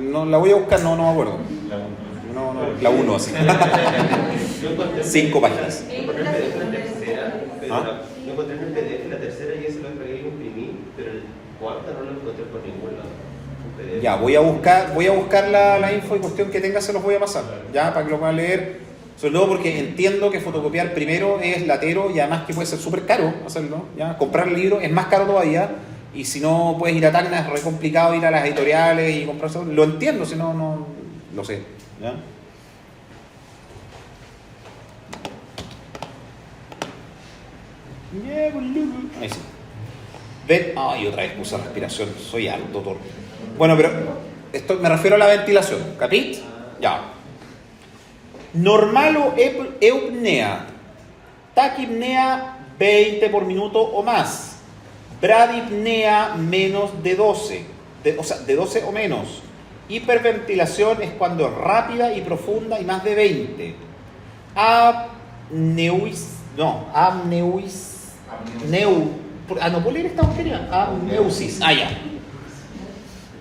No, la voy a buscar, no me acuerdo. No, la 1 así. Yo encontré 5 páginas. Yo encontré el PDF en la tercera, pero ¿Ah? yo encontré en el PDF en la tercera y ese lo descargué y lo imprimí, pero el cuarta no lo encontré por ningún lado. Un PDF. Ya, voy a buscar la info y cuestión que tenga, se los voy a pasar. Ya, para que lo puedan leer. Sobre todo porque entiendo que fotocopiar primero es latero y además que puede ser súper caro hacerlo. ¿Ya? Comprar el libro es más caro todavía. Y si no puedes ir a Tacna, es re complicado ir a las editoriales y comprarse. Lo entiendo, si no, no lo sé. ¿Ya? Ahí sí. Ven. Ay, otra vez puse respiración. Soy alto, doctor. Bueno, pero esto me refiero a la ventilación. ¿Capit? Ya. Normal o eupnea. Taquipnea 20 por minuto o más. Bradipnea menos de 12. O sea, de 12 o menos. Hiperventilación es cuando es rápida y profunda y más de 20. ¿No puedo leer esta materia? Apneusis. Ya.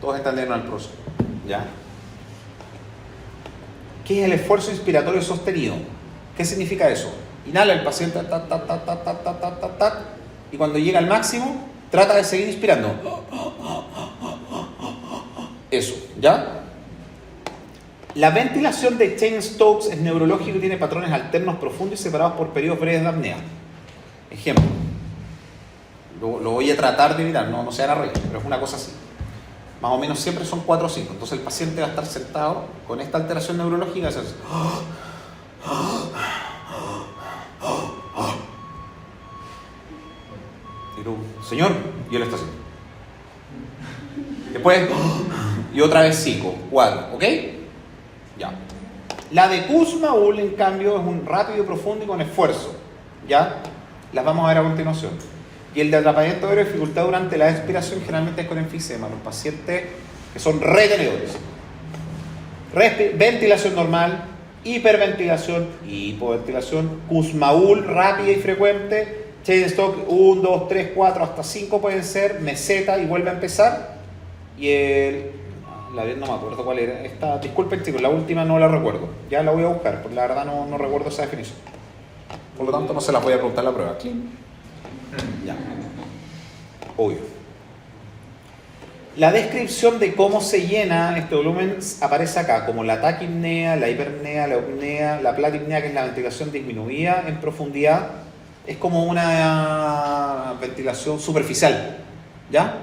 Todos están leyendo al proceso. ¿Ya? ¿Qué es el esfuerzo inspiratorio sostenido? ¿Qué significa eso? Inhala el paciente, y cuando llega al máximo, trata de seguir inspirando. Eso, ¿ya? La ventilación de Cheyne-Stokes es neurológico y tiene patrones alternos profundos y separados por periodos breves de apnea. Ejemplo. Lo voy a tratar de evitar, no se haga reír, pero es una cosa así. Más o menos siempre son 4 o 5. Entonces el paciente va a estar sentado con esta alteración neurológica y hace así. Y tú, señor, y él está así. Después, y otra vez 5, 4, ¿ok? Ya. La de Kussmaul, en cambio, es un rápido, profundo y con esfuerzo. ¿Ya? Las vamos a ver a continuación. Y el de atrapamiento de dificultad durante la expiración generalmente es con enfisema, los pacientes que son retenedores. Ventilación normal, hiperventilación, hipoventilación, Kussmaul rápida y frecuente, Cheyne-Stokes 1, 2, 3, 4, hasta 5 pueden ser, meseta y vuelve a empezar. Y el La no me acuerdo cuál era. Esta, disculpen chicos, la última no la recuerdo. Ya la voy a buscar, porque la verdad no recuerdo esa definición. Por lo tanto no se las voy a preguntar en la prueba. Ya. Obvio. La descripción de cómo se llena este volumen aparece acá, como la taquipnea, la hiperpnea, la eupnea, la platipnea, que es la ventilación disminuida en profundidad. Es como una ventilación superficial, ¿ya?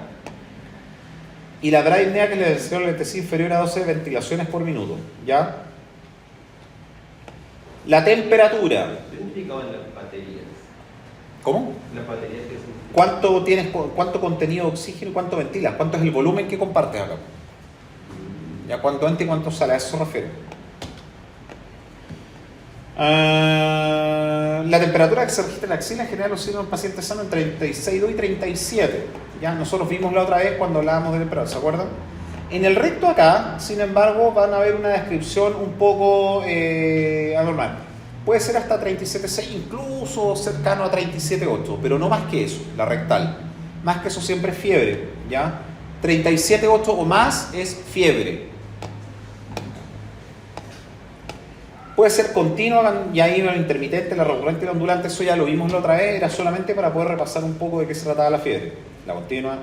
Y la bradypnea, que es la ventilación lentecida inferior a 12 ventilaciones por minuto, ¿ya? La temperatura. ¿Qué significaban las baterías? ¿Cómo? Las baterías que son... ¿Cuánto contenido de oxígeno y cuánto ventilas? ¿Cuánto es el volumen que compartes acá? ¿Ya? ¿Cuánto entra y cuánto sale? A eso se refiere. La temperatura que se registra en la axila en general oscila en un paciente sano en 36,2 y 37. ¿Ya? Nosotros vimos la otra vez cuando hablábamos de temperatura, ¿se acuerdan? En el recto acá, sin embargo, van a ver una descripción un poco anormal. Puede ser hasta 37,6, incluso cercano a 37,8, pero no más que eso, la rectal. Más que eso siempre es fiebre, ¿ya? 37,8 o más es fiebre. Puede ser continua, y ahí la intermitente, la recurrente y la ondulante, eso ya lo vimos la otra vez, era solamente para poder repasar un poco de qué se trataba la fiebre. La continua,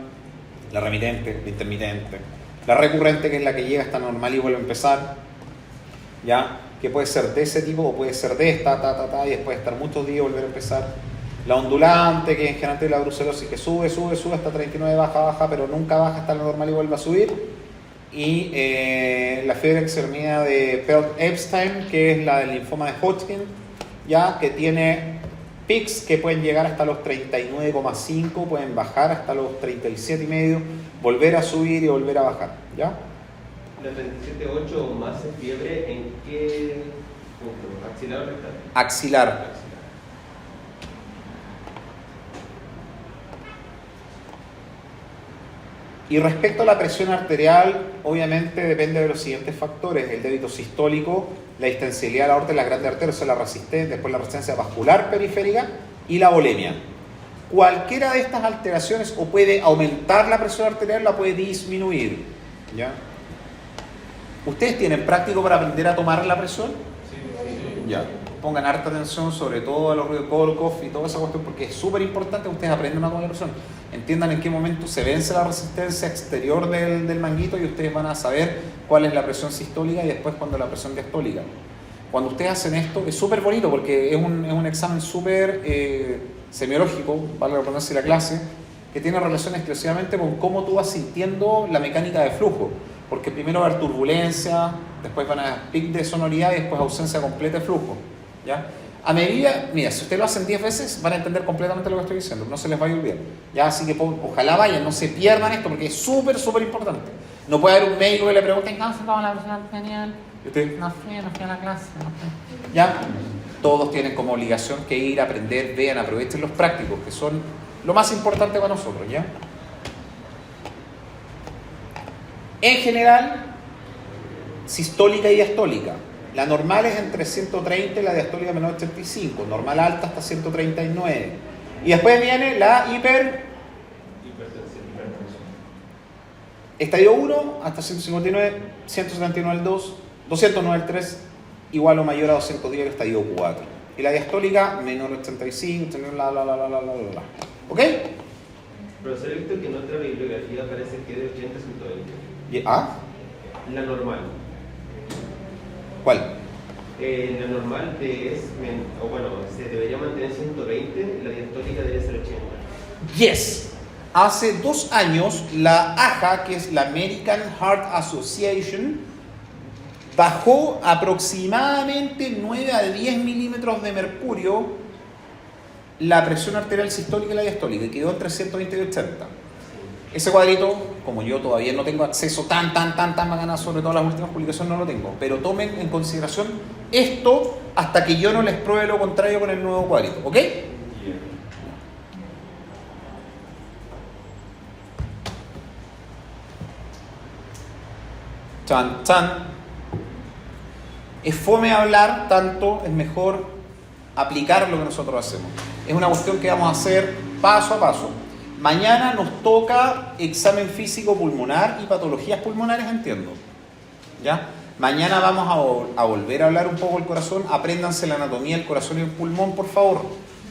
la remitente, la intermitente, la recurrente, que es la que llega hasta normal y vuelve a empezar, ¿ya? Que puede ser de ese tipo o puede ser de esta, y después estar muchos días y volver a empezar. La ondulante, que en general es la brucelosis, que sube hasta 39, baja, pero nunca baja hasta lo normal y vuelve a subir. Y la fiebre que se denomina de Pelt-Epstein, que es la del linfoma de Hodgkin, ya que tiene pics que pueden llegar hasta los 39,5, pueden bajar hasta los 37,5, volver a subir y volver a bajar, ¿ya? La 37,8 o más es fiebre, ¿en qué punto? ¿Axilar o rectal? Axilar. Y respecto a la presión arterial, obviamente depende de los siguientes factores: el débito sistólico, la distensibilidad de la aorta y las grandes arterias, o sea, la resistencia, después la resistencia vascular periférica y la volemia. Cualquiera de estas alteraciones o puede aumentar la presión arterial o la puede disminuir, ¿ya? ¿Ustedes tienen práctico para aprender a tomar la presión? Sí. Ya. Pongan harta atención, sobre todo a los ruidos de Kolkov y toda esa cuestión, porque es súper importante que ustedes aprendan a tomar la presión. Entiendan en qué momento se vence la resistencia exterior del manguito y ustedes van a saber cuál es la presión sistólica y después cuando la presión diastólica. Cuando ustedes hacen esto, es súper bonito porque es un examen súper semiológico, vale la redundancia de la clase, que tiene relación exclusivamente con cómo tú vas sintiendo la mecánica de flujo. Porque primero va a haber turbulencia, después van a haber pic de sonoridad y después ausencia completa de flujo, ¿ya? A medida, mira, si ustedes lo hacen 10 veces, van a entender completamente lo que estoy diciendo, no se les va a olvidar, ¿ya? Así que ojalá vayan, no se pierdan esto, porque es súper, súper importante. No puede haber un médico que le pregunte, no, se tomó la presión arterial, y usted, no fui a la clase, no fui. ¿Ya? Todos tienen como obligación que ir a aprender, vean, aprovechen los prácticos, que son lo más importante para nosotros, ¿ya? En general, sistólica y diastólica. La normal es entre 130 y la diastólica menor de 85. Normal alta hasta 139. Y después viene la hipertensión. Estadio 1 hasta 159, 179 el 2, 209 el 3, igual o mayor a 210 el estadio 4. Y la diastólica menor de 85, ¿ok? Profesor, he visto que en otra bibliografía parece que es de 80 a 120. ¿Ah? La normal. ¿Cuál? La normal se debería mantener 120, la diastólica debe ser 80. Yes. Hace 2 años la AHA, que es la American Heart Association, bajó aproximadamente 9 a 10 milímetros de mercurio la presión arterial sistólica y la diastólica, y quedó entre 120 y 80. Ese cuadrito, como yo todavía no tengo acceso tan bacana, sobre todo las últimas publicaciones no lo tengo, pero tomen en consideración esto hasta que yo no les pruebe lo contrario con el nuevo cuadrito, ¿ok? Chan, chan. Es fome hablar tanto, es mejor aplicar lo que nosotros hacemos. Es una cuestión que vamos a hacer paso a paso. Mañana nos toca examen físico pulmonar y patologías pulmonares, entiendo. ¿Ya? Mañana vamos a volver a hablar un poco del corazón. Apréndanse la anatomía del corazón y el pulmón, por favor.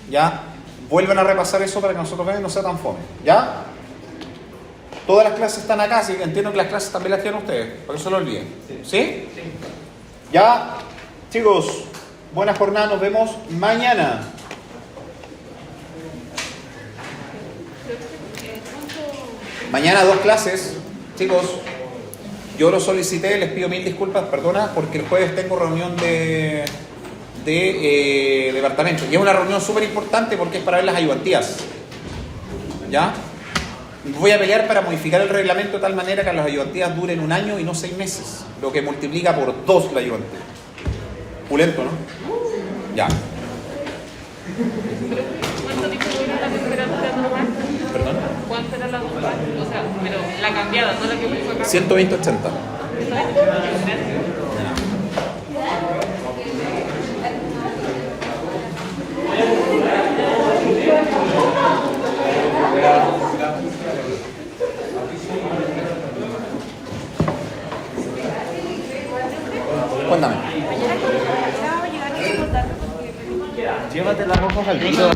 ¿Ya? Vuelvan a repasar eso para que nosotros vean y no sea tan fome. ¿Ya? Todas las clases están acá, así que entiendo que las clases también las tienen ustedes, por eso lo olviden. ¿Sí? Ya, chicos, buena jornada, nos vemos mañana. Mañana 2 clases, chicos. Yo lo solicité, les pido 1000 disculpas, perdona, porque el jueves tengo reunión de departamento. Y es una reunión súper importante porque es para ver las ayudantías. ¿Ya? Voy a pelear para modificar el reglamento de tal manera que las ayudantías duren 1 año y no 6 meses, lo que multiplica por 2 la ayudantía. Pulento, ¿no? Ya. ¿Cuánto tiempo dura la temperatura normal? ¿Perdón? ¿Cuánto era la normal? O sea, pero la cambiada, no la que fue acá. 120-80. Cuéntame. Llévate las hojas al tiro.